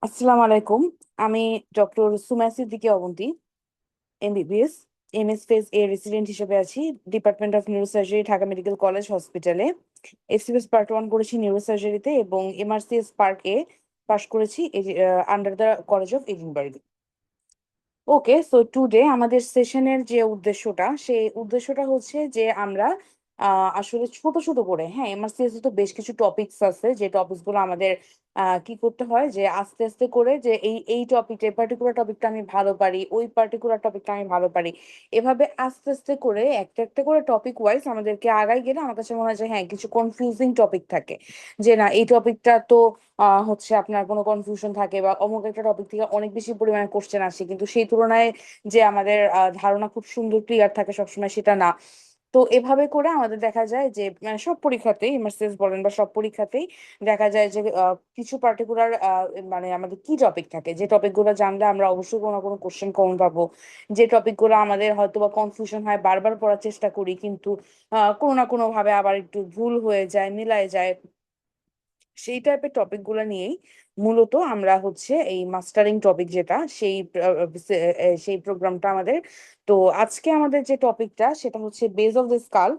আসসালামু আলাইকুম। আমি doctor Sumaiya Siddiqui Abanti, MBBS MS phase A resident হিসেবে আছি department of neurosurgery, Dhaka medical college হসপিটালে। এফসিএস পার্ট 1 করেছি নিউরোসার্জারিতে এবং এমআরসিএস পার্ট এ পাশ করেছি under the college of Edinburgh. Okay, so today আমাদের সেশনের যে উদ্দেশ্যটা, সেই উদ্দেশ্যটা হচ্ছে যে আমরা আসলে ছোট ছোট করে, হ্যাঁ, এমআরসিএস তো বেশ কিছু টপিকস আছে, যে টপিকস গুলো আমাদের কি করতে হয়, যে আস্তে আস্তে করে যে এই এই টপিকটা, এই পার্টিকুলার টপিকটা আমি ভালো পারি, ওই পার্টিকুলার টপিকটা আমি ভালো পারি, এভাবে আস্তে আস্তে করে একটা একটা করে টপিক ওয়াইজ আমাদেরকে আগাই গেলে আমার কাছে মনে হয় যে হ্যাঁ, কিছু কনফিউজিং টপিক থাকে, যে না এই টপিকটা তো হচ্ছে আপনার কোনো কনফিউশন থাকে, বা অমুক একটা টপিক থেকে অনেক বেশি পরিমাণে কোশ্চেন আসে, কিন্তু সেই তুলনায় যে আমাদের ধারণা খুব সুন্দর ক্লিয়ার থাকে সবসময় সেটা না। তো এভাবে করে আমাদের দেখা যায় যে মানে সব পরীক্ষাতেই, এমআরসিএস বলেন বা সব পরীক্ষাতেই দেখা যায় যে কিছু পার্টিকুলার মানে আমাদের কি টপিক থাকে, যে টপিক গুলো জানলে আমরা অবশ্যই কোনো না কোনো কোশ্চেন কমন পাবো, যে টপিক গুলো আমাদের হয়তো বা কনফিউশন হয়, বারবার পড়ার চেষ্টা করি কিন্তু কোনো না কোনো ভাবে আবার একটু ভুল হয়ে যায়, মিলায় যায়, সেই টাইপের টপিক গুলা নিয়েই মূলত আমরা হচ্ছে এই মাস্টারিং টপিক যেটা, সেই প্রোগ্রামটা আমাদের। তো আজকে আমাদের যে টপিকটা সেটা হচ্ছে বেজ অফ দ্য স্কাল।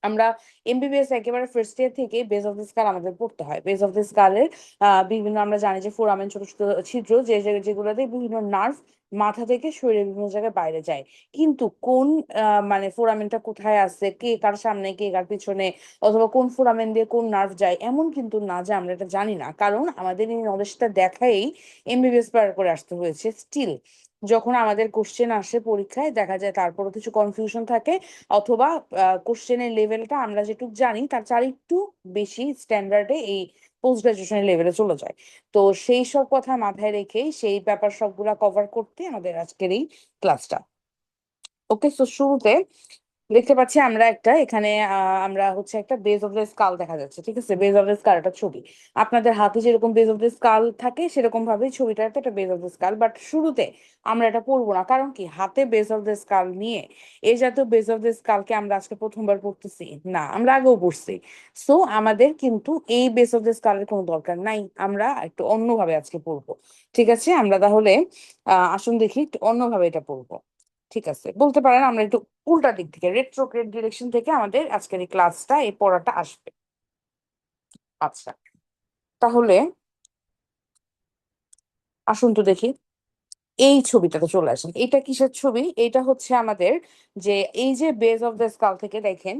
আমরা এমবিবিএস একেবারে ফার্স্ট ইয়ার থেকে বেজ অফ দ্য স্কাল আমাদের পড়তে হয়। বেজ অফ দ্য স্কালের বিভিন্ন, আমরা জানি যে ফোরামেন, ছোট ছোট ছিদ্র, যেগুলোতে বিভিন্ন নার্ভ মাথা থেকে শরীরের বিভিন্ন জায়গায় বাইরে যায়, কিন্তু কোন মানে ফোরামেনটা কোথায় আছে, কে কার সামনে, কে কার পিছনে, অথবা কোন ফোরামেন দিয়ে কোন নার্ভ যায়, এমন কিন্তু না যে আমরা এটা জানি না, কারণ আমাদের এই নলেজটা দেখাই এমবিবিএস পার করে আসতে হয়েছে। স্টিল যখন আমাদের কোশ্চেন আসে পরীক্ষায়, দেখা যায় তারপরও কিছু কনফিউশন থাকে, অথবা কোশ্চেনের লেভেলটা আমরা যেটুকু জানি তার চার একটু বেশি স্ট্যান্ডার্ডে এই পোস্ট গ্রাজুয়েশনের লেভেলে চলে যায়। তো সেই সব কথা মাথায় রেখেই সেই ব্যাপার সবগুলা কভার করতে আমাদের আজকের এই ক্লাসটা। ওকে, সো শুরুতে দেখতে পাচ্ছি আমরা একটা এখানে আমরা হচ্ছে একটা বেজ অফ দ্য স্কাল দেখা যাচ্ছে, ঠিক আছে? বেজ অফ দ্য স্কাল একটা ছবি, আপনাদের হাতে যেরকম বেজ অফ দ্য স্কাল থাকে সেরকম ভাবেই ছবিটাতে একটা base of the skull, but শুরুতে আমরা এটা পড়বো না, কারণ কি হাতে বেজ অফ দ্য স্কাল নিয়ে এই জাতীয় বেজ অফ দ্য স্কালকে আমরা আজকে প্রথমবার পড়তেছি না, আমরা আগেও পড়ছি। সো আমাদের কিন্তু এই বেজ অফ দ্য স্কালের কোনো দরকার নাই, আমরা একটু অন্যভাবে আজকে পড়বো। ঠিক আছে, আমরা তাহলে আসুন দেখি একটু অন্যভাবে এটা পড়বো। ঠিক আছে, বলতে পারেন আমরা একটু উল্টা দিক থেকে, রেট্রোগ্রেড ডিরেকশন থেকে আমাদের আজকের এই ক্লাসটা, এই পড়াটা আসবে। আচ্ছা, তাহলে আসুন তো দেখি, এই ছবিটাতে চলে আসেন। এটা কিসের ছবি? এটা হচ্ছে আমাদের যে এই যে বেজ অফ দ্য স্কাল থেকে দেখেন,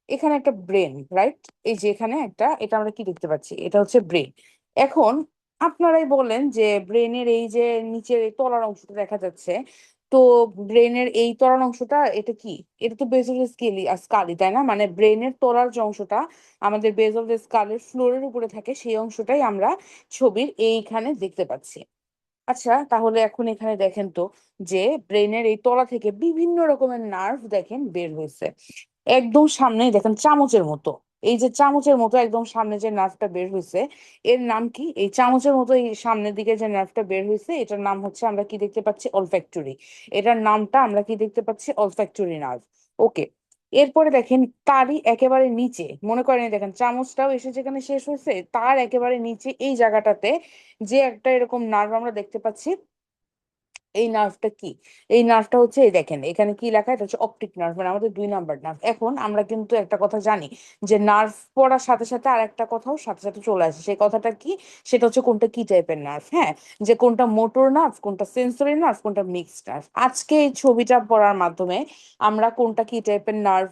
এখানে একটা ব্রেন, রাইট? এই যে এখানে একটা, এটা আমরা কি দেখতে পাচ্ছি, এটা হচ্ছে ব্রেন। এখন আপনারাই বলেন যে ব্রেনের এই যে নিচের এই তলার অংশটা দেখা যাচ্ছে, তো ব্রেনের এই তলার অংশটা এটা কি? এটা তো বেজ অফ দ্য স্কালি, তাই না? মানে ব্রেনের তলার যে অংশটা আমাদের বেজ অফ দ্য স্কালের ফ্লোরের উপরে থাকে, সেই অংশটাই আমরা ছবির এইখানে দেখতে পাচ্ছি। আচ্ছা, তাহলে এখন এখানে দেখেন তো, যে ব্রেনের এই তলা থেকে বিভিন্ন রকমের নার্ভ দেখেন বের হয়েছে, একদম সামনে দেখেন চামচের মতো। এই যে চামচের মতো একদম সামনে যে নার্ভটা বের হয়েছে, এর নাম কি? এই চামচের মতো এই সামনের দিকে যে নার্ভটা বের হয়েছে, এটার নাম হচ্ছে, আমরা কি দেখতে পাচ্ছি, অলফ্যাক্টরি। এটার নামটা আমরা কি দেখতে পাচ্ছি, অলফ্যাক্টরি নার্ভ। ওকে, এরপরে দেখেন তারই একেবারে নিচে, মনে করেন এই দেখেন চামচটাও এসে যেখানে শেষ হয়েছে, তার একেবারে নিচে এই জায়গাটাতে যে একটা এরকম নার্ভ আমরা দেখতে পাচ্ছি, এই নার্ভটা কি? এই নার্ভটা হচ্ছে, এই দেখেন এখানে কি লেখা, এটা হচ্ছে অপটিক নার্ভ, মানে আমাদের 2 নাম্বার নার্ভ। এখন আমরা কিন্তু একটা কথা জানি, যে নার্ভ পড়ার সাথে সাথে আর একটা কথাও সাথে সাথে চলে আসে, সেই কথাটা কি? সেটা হচ্ছে কোনটা কি টাইপের নার্ভ, হ্যাঁ, যে কোনটা মোটর নার্ভ, কোনটা সেন্সরি নার্ভ, কোনটা মিক্সড নার্ভ। আজকে এই ছবিটা পড়ার মাধ্যমে আমরা কোনটা কি টাইপের নার্ভ,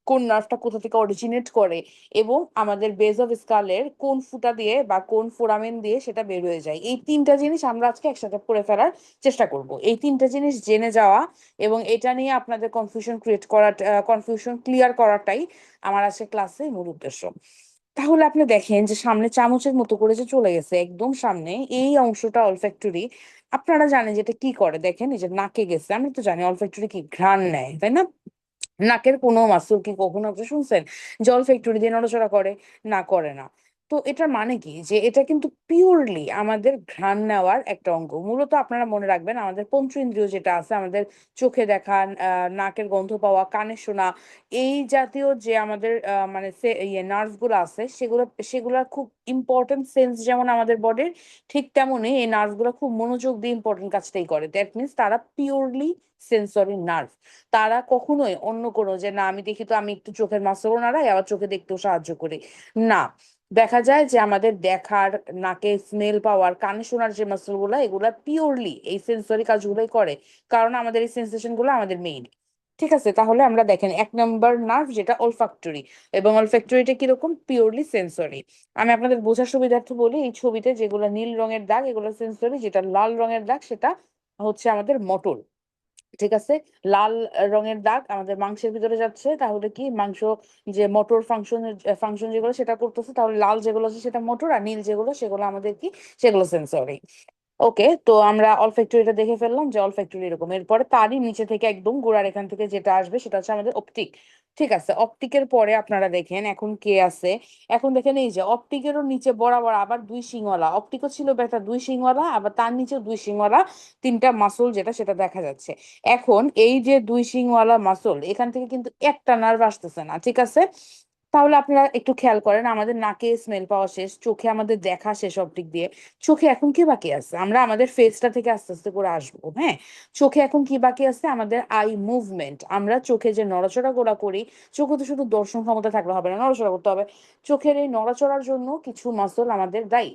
কোন নার্ভটা কোথা থেকে অরিজিনেট করে, এবং আমাদের বেজ অফ স্কালের কোন ফুটা দিয়ে বা কোন ফোরামেন দিয়ে সেটা বের হয়ে যায়, এই তিনটা জিনিস আমরা আজকে একসাথে পড়ে ফেলার চেষ্টা করব। এই তিনটা জিনিস জেনে যাওয়া এবং এটা নিয়ে আপনাদের কনফিউশন ক্রিয়েট করা, কনফিউশন ক্লিয়ার করাটাই আমার আজকে ক্লাসের মূল উদ্দেশ্য। তাহলে আপনি দেখেন যে সামনে চামচের মতো করে যে চলে গেছে একদম সামনে, এই অংশটা অলফ্যাক্টরি। আপনারা জানেন যেটা কি করে, দেখেন এই যে নাকে গেছে, আমরা তো জানি অলফ্যাক্টরি কি ঘ্রাণ নেয়, তাই না? নাকের কোনো মাসুল কি কখনো আপনি শুনছেন জল ফ্যাক্টরি দিয়ে নড়াচড়া করে? না, করে না। তো এটার মানে কি যে এটা কিন্তু পিওরলি আমাদের ঘ্রাণ নেওয়ার একটা অঙ্গ। মূলত আপনারা মনে রাখবেন আমাদের পঞ্চেন্দ্রিয় যেটা আছে, আমাদের চোখে দেখা, নাকের গন্ধ পাওয়া, কানে শোনা, এই জাতীয় যে আমাদের মানে নার্ভ গুলো আছে, সেগুলোর খুব ইম্পর্টেন্ট সেন্স যেমন আমাদের বডির, ঠিক তেমনি এই নার্ভ গুলো খুব মনোযোগ দিয়ে ইম্পর্টেন্ট কাজটাই করে। দ্যাট মিনস তারা পিওরলি সেন্সরি নার্ভ। তারা কখনোই অন্য কোনো যে না আমি দেখি তো আমি একটু চোখের মাসলও নাড়াই আবার চোখে দেখতেও সাহায্য করি, না। দেখা যায় যে আমাদের দেখার, নাকে স্মেল পাওয়ার, কানে শোনার যে মাসল গুলা, এগুলা পিওরলি এই সেন্সরি কাজগুলোই করে, কারণ আমাদের এই সেন্সেশন গুলো আমাদের মেইন। ঠিক আছে, তাহলে আমরা দেখেন 1 নম্বর নার্ভ যেটা অলফ্যাক্টরি, এবং অলফ্যাক্টরিটা কিরকম, পিওরলি সেন্সরি। আমি আপনাদের বোঝার সুবিধার্থে বলি, এই ছবিতে যেগুলো নীল রঙের দাগ এগুলো সেন্সরি, যেটা লাল রঙের দাগ সেটা হচ্ছে আমাদের মোটর। ঠিক আছে, লাল রঙের দাগ আমাদের মাংসের ভিতরে যাচ্ছে, তাহলে কি মাংস যে মোটর ফাংশন যেগুলো সেটা করতেছে, তাহলে লাল যেগুলো আছে সেটা মোটর, আর নীল যেগুলো সেগুলো আমাদের কি, সেগুলো সেন্সরি। ওকে, তো আমরা অলফ্যাক্টরিটা দেখে ফেললাম যে অলফ্যাক্টরি এরকম। এরপরে তারই নিচে থেকে একদম গোড়ার এখান থেকে যেটা আসবে সেটা হচ্ছে আমাদের অপটিক। ঠিক আছে, অপটিকের পরে আপনারা দেখেন এখন কে আছে। এখন দেখেন এই যে অপটিকেরও নিচে বরাবর আবার দুই শিংওয়ালা, অপটিকও ছিল বেটা দুই শিংওয়ালা, আবার তার নিচে দুই শিংওয়ালা তিনটা মাসল যেটা সেটা দেখা যাচ্ছে। এখন এই যে দুই শিংওয়ালা মাসল, এখান থেকে কিন্তু একটা নার্ভ আসতেছে না। ঠিক আছে, তাহলে আপনারা একটু খেয়াল করেন, আমাদের নাকে স্মেল পাওয়া শেষ, চোখে আমাদের দেখা শেষ অপটিক দিয়ে, চোখে এখন কি বাকি আছে, আমরা আমাদের ফেসটা থেকে আস্তে আস্তে করে আসবো। হ্যাঁ, চোখে এখন কি বাকি আছে, আমাদের আই মুভমেন্ট। আমরা চোখে যে নড়াচড়া গোড়া করি, চোখে তো শুধু দর্শন ক্ষমতা থাকলে হবে না, নড়াচড়া করতে হবে। চোখের এই নড়াচড়ার জন্য কিছু মাসল আমাদের দায়ী।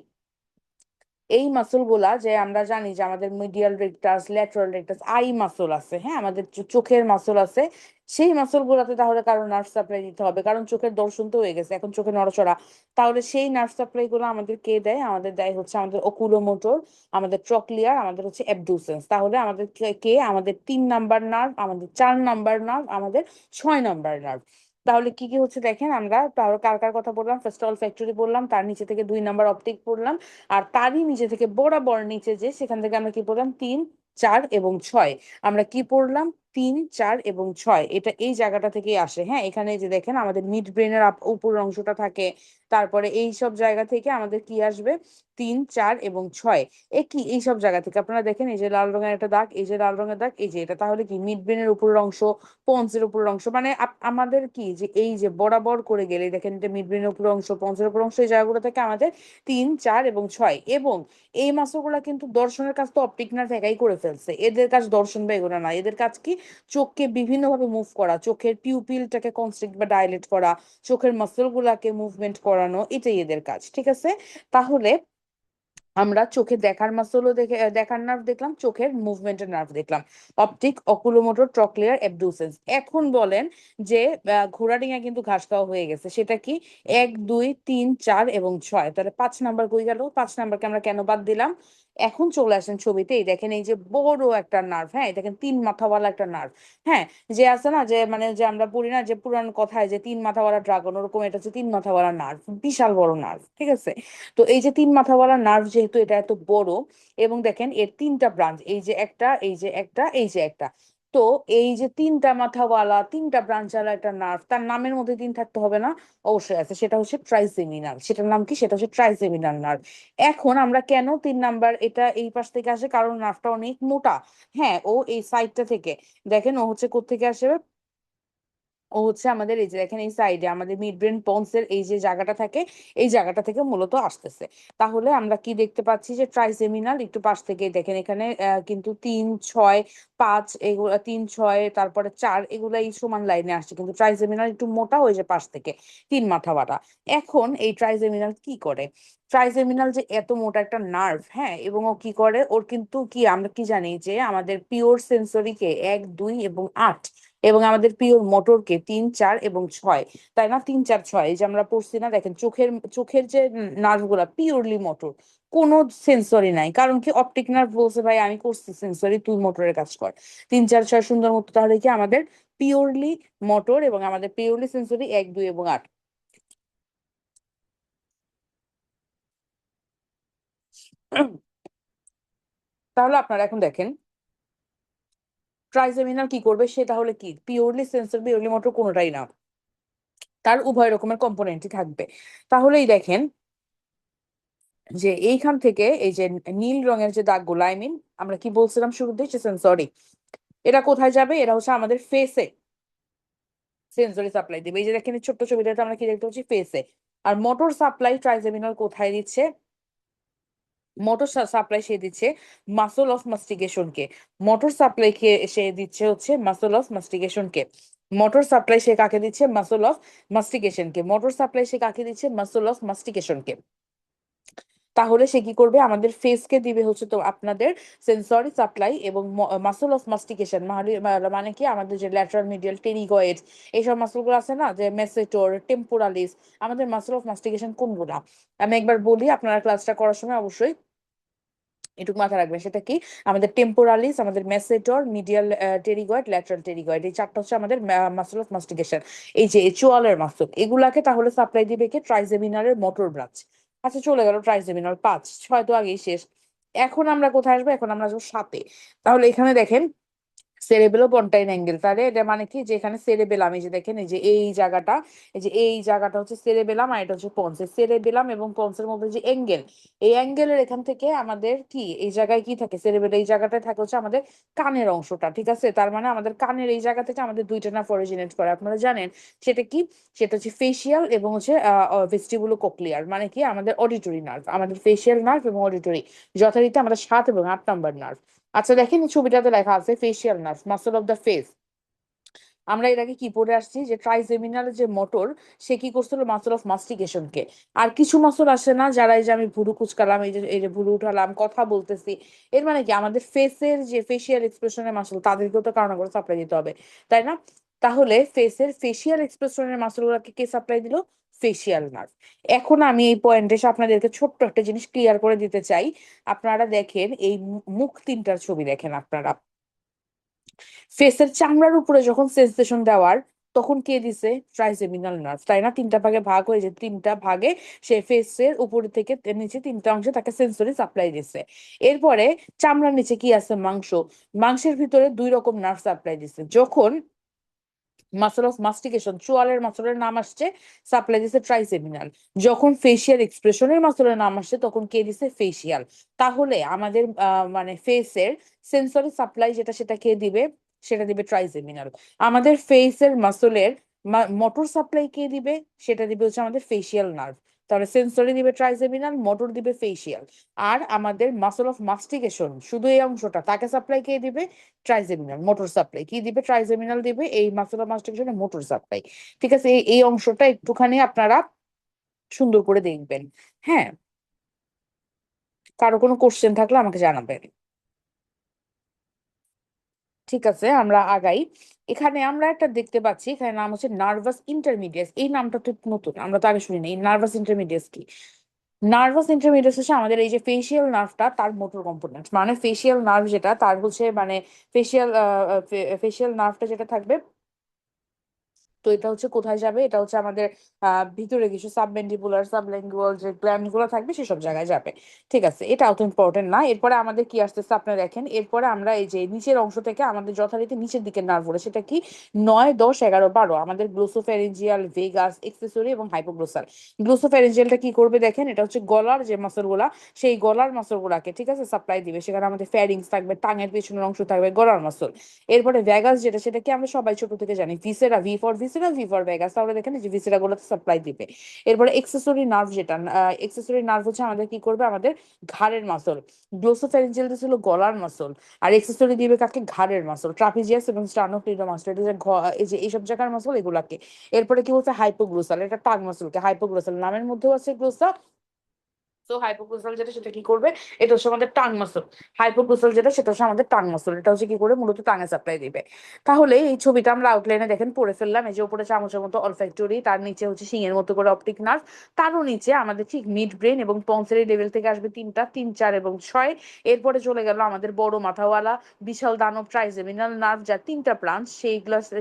এই মাসল গুলা যে আমরা জানি যে আমাদের medial rectus, lateral rectus, I muscle আছে, হ্যাঁ আমাদের চোখের মাসল আছে, সেই মাসল গুলাতে তাহলে কারো নার্ভ সাপ্লাই দিতে হবে, কারণ চোখের দর্শন তো হয়ে গেছে, এখন চোখে নড়াচড়া। তাহলে সেই নার্ভ সাপ্লাই গুলো আমাদের কে দেয়, আমাদের দেয় হচ্ছে আমাদের ওকুলোমোটর, আমাদের ট্রক্লিয়ার, আমাদের হচ্ছে অ্যাবডুসেন্স। তাহলে আমাদের কে আমাদের 3 নাম্বার নার্ভ, আমাদের 4 নাম্বার নার্ভ, আমাদের 6 নাম্বার নার্ভ। তাহলে কি কি হচ্ছে দেখেন, আমরা তাহলে কার কার কথা বললাম, ফার্স্ট অল ফ্যাক্টরি বললাম, তার নিচে থেকে 2 নাম্বার অপটিক পড়লাম, আর তারই নিচে থেকে বরাবর নিচে যে সেখান থেকে আমরা কি পড়লাম, 3, 4 এবং 6। আমরা কি পড়লাম, 3, 4 এবং 6, এটা এই জায়গাটা থেকে আসে। হ্যাঁ, এখানে যে দেখেন আমাদের মিড ব্রেনের উপর অংশটা থাকে, তারপরে এই সব জায়গা থেকে আমাদের কি আসবে, 3, 4 এবং 6। কি এই সব জায়গা থেকে আপনারা দেখেন, এই যে লাল রঙের একটা দাগ, এই যে লাল রঙের দাগ, এই যে এটা, তাহলে কি মিড ব্রেনের উপরের অংশ, পন্সের উপরের অংশ, মানে আমাদের কি যে এই যে বরাবর করে গেলে দেখেন এটা মিড ব্রেনের উপরের অংশ, পন্সের উপর অংশ, এই জায়গাগুলো থেকে আমাদের 3, 4 এবং 6। এবং এই মাসলগুলা কিন্তু দর্শনের কাজ তো অপটিক নার্ভ একাই করে ফেলছে, এদের কাজ দর্শন বা এগুলো না, এদের কাজ কি, চোখকে বিভিন্ন ভাবে মুভ করা, চোখের পিউপিলটাকে কনস্ট্রিক্ট বা ডাইলেট করা, চোখের মাসল গুলাকে মুভমেন্ট করানো, এটাই এদের কাজ। ঠিক আছে, তাহলে আমরা চোখে দেখার মাসলও দেখে, দেখার নার্ভ দেখলাম, চোখের মুভমেন্টের নার্ভ দেখলাম, অপটিক, অকুলোমোটর, ট্রক্লিয়ার, অ্যাবডুসেন্স। এখন বলেন যে ঘোড়া ডিঙা কিন্তু ঘাস খাওয়া হয়ে গেছে, সেটা কি, 1, 2, 3, 4 এবং 6, তাহলে 5 নাম্বার কই গেল, 5 নাম্বারকে আমরা কেন বাদ দিলাম। এখন চলে আসেন ছবিতে, এই দেখেন এই যে বড় একটা নার্ভ, হ্যাঁ দেখেন 3 মাথাওয়ালা একটা নার্ভ। হ্যাঁ, যে আছে না যে মানে যে আমরা পড়ি না যে পুরান কথায় যে 3 মাথাওয়ালা ড্রাগন, ওরকম এটা হচ্ছে 3 মাথাওয়ালা নার্ভ, বিশাল বড় নার্ভ। ঠিক আছে, তো এই যে 3 মাথাওয়ালা নার্ভ যেহেতু এটা এত বড়, এবং দেখেন এর 3টা ব্রাঞ্চ, এই যে একটা, এই যে একটা, এই যে একটা, তো এই যে 3টা মাথাওয়ালা 3টা ব্রাঞ্চওয়ালা একটা নার্ভ, তার নামের মধ্যে 3 থাকতে হবে না, অবশ্যই আছে, সেটা হচ্ছে ট্রাইসেমিনাল। সেটার নাম কি, সেটা হচ্ছে ট্রাইসেমিনাল নার্ভ। এখন আমরা কেন 3 নাম্বার এটা এই পাশ থেকে আসে, কারণ নার্ভটা অনেক মোটা। হ্যাঁ, ও এই সাইডটা থেকে, দেখেন ও হচ্ছে কোত্থেকে আসে, ও হচ্ছে আমাদের এই যে দেখেন এই সাইডে আমাদের মিড ব্রেন পন্সের এই যে জায়গাটা থাকে, এই জায়গাটা থেকে মূলত আসতেছে। তাহলে আমরা কি দেখতে পাচ্ছি যে ট্রাইসেমিনাল একটু পাশ থেকে দেখেন, এখানে কিন্তু 3, 6, 5 এগুলো, 3, 6 তারপরে 4, এগুলো এই সমান লাইনে আসছে, কিন্তু ট্রাইসেমিনাল একটু মোটা, ওই যে পাশ থেকে 3 মাথা বাটা। এখন এই ট্রাইসেমিনাল কি করে, ট্রাইসেমিনাল যে এত মোটা একটা নার্ভ, হ্যাঁ, এবং ও কি করে, ওর কিন্তু কি আমরা কি জানি যে আমাদের পিওর সেন্সরিকে 1, 2 এবং 8, এবং আমাদের প্রিয় মোটরকে 3, 4 এবং 6, তাই না, 3, 4, 6, এই যে আমরা পড়ছি না, দেখেন চোখের চোখের যে নার্ভ গুলা পিওরলি মোটর, কোনো সেন্সরি নাই, কারণ কি অপটিক নার্ভ বলছে ভাই আমি করছি সেন্সরি, তুই মোটরের কাজ কর। 3, 4, 6 সুন্দর মতো, তাহলে কি আমাদের পিওরলি মোটর এবং আমাদের পিওরলি সেন্সরি 1, 2 এবং 8। তাহলে আপনারা এখন দেখেন ট্রাইজেমিনাল কি করবে, সে তাহলে কি পিওরলি সেন্সর পিওরলি মোটর কোনোটাই না, তার উভয় রকমের কম্পোনেন্টই থাকবে। তাহলেই দেখেন যে এইখান থেকে এই যে নীল রঙের যে দাগগুলো, আই মিন আমরা কি বলছিলাম শুরুতে, সেন্সরি, এটা কোথায় যাবে? এটা হচ্ছে আমাদের ফেসে সেন্সরি সাপ্লাই দিবে। এই যে দেখেন ছোট্ট ছবিটাতে আমরা কি দেখতে পাচ্ছি, ফেসে। আর মোটর সাপ্লাই ট্রাইজেমিনাল কোথায় দিচ্ছে? মোটর সাপ্লাই সে দিচ্ছে মাসল অফ মাস্টিকেশন কে। মোটর সাপ্লাই কে সে দিচ্ছে হচ্ছে মাসল অফ মাস্টিকেশন কে। মোটর সাপ্লাই সে কাকে দিচ্ছে? মাসল অফ মাস্টিকেশন কে। মোটর সাপ্লাই সে কাকে দিচ্ছে? মাসল অফ মাস্টিকেশন কে। তাহলে সে কি করবে? আমাদের ফেসকে দিবে হচ্ছে তো আপনাদের সেন্সরি সাপ্লাই এবং মাসল অফ মাস্টিকেশন, মানে কি আমাদের যে ল্যাটারাল মিডিয়াল টেরিগয়েড এইসব মাসলগুলো আছে না, যে মেসেটর, টেম্পোরালিস, আমাদের মাসল অফ মাস্টিকেশন কোনগুলা? আমি একবার বলি, আপনারা ক্লাসটা করার সময় অবশ্যই এটুকু মাথায় রাখবেন। সেটা কি? আমাদের টেম্পোরালিস, আমাদের মেসেটর, মিডিয়াল টেরিগয়েড, ল্যাটারাল টেরিগয়েড, এই চারটা হচ্ছে আমাদের মাসল অফ মাস্টিকেশন। এই যে চোয়ালের মাসল, এগুলাকে তাহলে সাপ্লাই দিবে কে? ট্রাইজেমিনালের মোটর ব্রাঞ্চ। আচ্ছা, চলে গেল ট্রাইজেমিনাল 5 6 তো আগেই শেষ। এখন আমরা কোথায় আসবো? এখন আমরা আসবো 7-এ। তাহলে এখানে দেখেন সেরেবেলো পন্টাইন অ্যাঙ্গেল, তাহলে এটা মানে কি? যে এখানে সেরেবেলাম, এই যে দেখেন এই যে এই জায়গাটা, এই যে এই জায়গাটা হচ্ছে সেরেবেলাম, আর এটা হচ্ছে পন্স। সেরেবেলাম এবং পন্সের মধ্যে যে অ্যাঙ্গেল, এই অ্যাঙ্গেলের এখান থেকে আমাদের কি এই জায়গায় কি থাকে? সেরেবেল এই জায়গাটায় থাকে হচ্ছে আমাদের কানের অংশটা, ঠিক আছে? তার মানে আমাদের কানের এই জায়গা থেকে আমাদের দুইটা নার্ভ অরিজিনেট করে, আপনারা জানেন। সেটা কি? সেটা হচ্ছে ফেসিয়াল এবং হচ্ছে ভেস্টিবুলো কোক্লিয়ার, মানে কি আমাদের অডিটরি নার্ভ, আমাদের ফেসিয়াল নার্ভ এবং অডিটরি যথারীতি আমাদের 7 এবং 8 নাম্বার নার্ভ। আচ্ছা দেখেন এই ছবিটাতে লেখা আছে facial nerve, muscle of the face. আমরা এর আগে কি পড়ে আসছি? যে ট্রাইজেমিনাল যে মোটর, সে কি করছিল? মাসল অফ মাস্টিকেশন কে। আর কিছু মাসল আসে না, যারা এই যে আমি ভুরু কুচকালাম, এই যে ভুরু উঠালাম, কথা বলতেছি, এর মানে কি আমাদের ফেসের যে ফেসিয়াল এক্সপ্রেশনের মাসল, তাদেরকেও তো কারণ করে সাপ্লাই দিতে হবে, তাই না? তাহলে ফেসের ফেসিয়াল এক্সপ্রেশনের মাসল গুলাকে কে সাপ্লাই দিল? Facial nerve. এখন আমি এই পয়েন্টে এসে আপনাদেরকে ছোট্ট একটা জিনিস ক্লিয়ার করে দিতে চাই। আপনারা দেখেন এই মুখ তিনটার ছবি দেখেন আপনারা। ফেসের চামড়ার উপরে যখন সেন্সেশন দেওয়ার, তখন কে দিছে? ট্রাইজেমিনাল নার্ভ, তাই না? তিনটা ভাগে ভাগ হয়ে যে তিনটা ভাগে সে ফেসের উপরে থেকে নিচে তিনটা অংশে তাকে সেন্সরি সাপ্লাই দিছে। এরপরে চামড়ার নিচে কি আছে? মাংস। মাংসের ভিতরে 2 রকম নার্ভ সাপ্লাই দিছে। যখন মাসল অফ মাস্টিকেশন, চোয়ালের মাসলের নাম আসছে, সাপ্লাই দিছে ট্রাইসেমিনাল। যখন ফেসিয়াল এক্সপ্রেশনের মাসলের নাম আসছে, তখন কে দিছে? ফেসিয়াল। তাহলে আমাদের মানে ফেসের সেন্সরি সাপ্লাই যেটা, সেটা কে দিবে? সেটা দিবে ট্রাইসেমিনাল। আমাদের ফেসের মাসলের মোটর সাপ্লাই কে দিবে? সেটা দিবে হচ্ছে আমাদের ফেসিয়াল নার্ভ। তাহলে সেন্সরি দিবে ট্রাইসেমিনাল, মোটর দিবে ফেসিয়াল। আর আমাদের মাসল অফ মাস্টিকেশন শুধু এই অংশটা, তাকে সাপ্লাই কে দিবে? ট্রাইজেমিনাল। মোটর সাপ্লাই কি দিবে? ট্রাইজেমিনাল দিবে এই মাসল অফ মাস্টিকেশনে মোটর সাপ্লাই। ঠিক আছে, এই অংশটা একটুখানি আপনারা সুন্দর করে দেখবেন। হ্যাঁ, কারো কোনো কোশ্চেন থাকলে আমাকে জানাবেন। ঠিক আছে, আমরা আগাই। এখানে আমরা একটা দেখতে পাচ্ছি, এখানে নাম হচ্ছে নার্ভাস ইন্টারমিডিয়েট। এই নামটা তো নতুন, আমরা তো আগে শুনিনি। এই নার্ভাস ইন্টারমিডিয়েট কি? নার্ভাস ইন্টারমিডিয়েট হচ্ছে আমাদের এই যে ফেসিয়াল নার্ভটা, তার মোটর কম্পোনেন্ট। মানে ফেসিয়াল নার্ভ যেটা, তার হচ্ছে মানে ফেসিয়াল ফেসিয়াল নার্ভটা যেটা থাকবে, তো এটা হচ্ছে কোথায় যাবে? এটা হচ্ছে আমাদের ভিতরে কিছু সাবমেন্ডিবুলার, সাবলিঙ্গুয়াল যে গ্ল্যান্ড গুলো থাকবে, সেসব জায়গায় যাবে। ঠিক আছে, এটা অত ইম্পর্টেন্ট না। এরপরে আমাদের কি আসতেছে আপনারা দেখেন। এরপরে আমরা এই যে নিচের অংশ থেকে আমাদের যথারীতি নিচের দিকে নার্ভ গুলো, সেটা কি? 9 10 11 12 আমাদের গ্লোসোফ্যারিঞ্জিয়াল, ভেগাস, এক্সেসরি এবং হাইপোগ্লোসাল। গ্লোসোফ্যারিঞ্জিয়ালটা কি করবে দেখেন? এটা হচ্ছে গলার যে মাসল গুলা, সেই গলার মাসল গুলাকে, ঠিক আছে, সাপ্লাই দিবে। সেখানে আমাদের ফ্যারিংস থাকবে, টাঙের পেছনের অংশ থাকবে, গলার মাসল। এরপরে ভেগাস যেটা, সেটা কি আমরা সবাই ছোট থেকে জানি, viscera, V for viscera, V for Vegas. তাহলে দেখেন এই যে ভিসেরা গুলোতে সাপ্লাই দিবে। এরপরে এক্সেসরি নার্ভ যেটা, এক্সেসরি নার্ভ হচ্ছে আমাদের কি করবে? আমাদের ঘাড়ের মাসল। গ্লোসোফ্যারিঞ্জিয়াল ছিল গলার মাসল, আর এক্সেসরি দিবে কাকে? ঘাড়ের মাসল, ট্রাপিজিয়াস এবং স্টার্নোক্লিডোমাস্টার, এটা যে এই যে এইসব জায়গার মাসল, এগুলাকে। এরপরে কি বলছে? হাইপোগ্লোসাল, এটা টাং মাসলকে। হাইপোগ্লোসাল নামের মধ্যেও আছে গ্লোসা। তো হাইপোক্লোসাল যেটা, সেটা কি করবে? এটা হচ্ছে আমাদের টাং মাসল। হাইপোক্লোসাল যেটা, সেটা হচ্ছে আমাদের টাং মাসল। এটা হচ্ছে কি করে? মূলত টাঙে সাপ্লাই দিবে। তাহলে এই ছবিটা আমরা আউটলাইনে দেখেন পড়ে ফেললাম। এই যে উপরে চামচের মতো অলফ্যাক্টরি, তার নিচে হচ্ছে শিঙের মতো করে অপটিক নার্ভ, তারও নিচে আমাদের ঠিক মিড ব্রেন এবং পন্সেরি লেভেল থেকে আসবে তিনটা, 3 4 এবং 6। এরপরে চলে গেল আমাদের বড় মাথাওয়ালা বিশাল দানব ট্রাইজেমিনাল নার্ভ, যার 3টা ব্রাঞ্চ।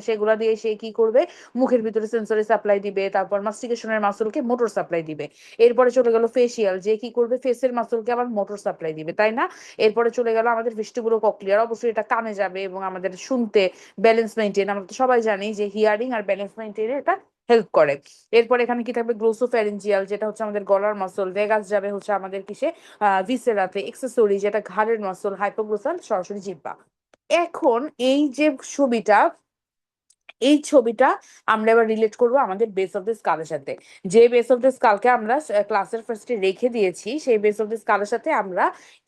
সেগুলা দিয়ে সে কি করবে? মুখের ভিতরে সেন্সরি সাপ্লাই দিবে, তারপর মাস্টিকেশনের মাসলকে মোটর সাপ্লাই দিবে। এরপরে চলে গেল ফেসিয়াল, যে কি করবে? ফেসের মাসলকে আবার মোটর সাপ্লাই দিবে, তাই না? এরপরে চলে গেল আমাদের ভেস্টিবুলো কক্লিয়ার, অবশ্যই এটা কানে যাবে এবং আমাদের শুনতে, ব্যালেন্স মেইনটেইন, আমরা তো সবাই জানি যে হিয়ারিং আর ব্যালেন্স মেইনটেইনে এটা হেল্প করে। এরপর এখানে কি থাকবে, গ্লোসোফ্যারিঞ্জিয়াল যেটা হচ্ছে আমাদের গলার মাসল, ভেগাস যাবে হচ্ছে আমাদের কিসে, ভিসেরাতে, এক্সেসরি যেটা ঘাড়ের মাসল, হাইপোগ্লোসাল সরাসরি জিহ্বা। এখন এই যে ছবিটা, এই ছবিটা আমরা এবার রিলেট করব আমাদের বেস অফ দ্য স্কালের সাথে। যে বেস অফ দ্য স্কালকে আমরা ক্লাসের ফার্স্টে রেখে দিয়েছি, সেই বেস অফ দ্য স্কালের সাথে আমরা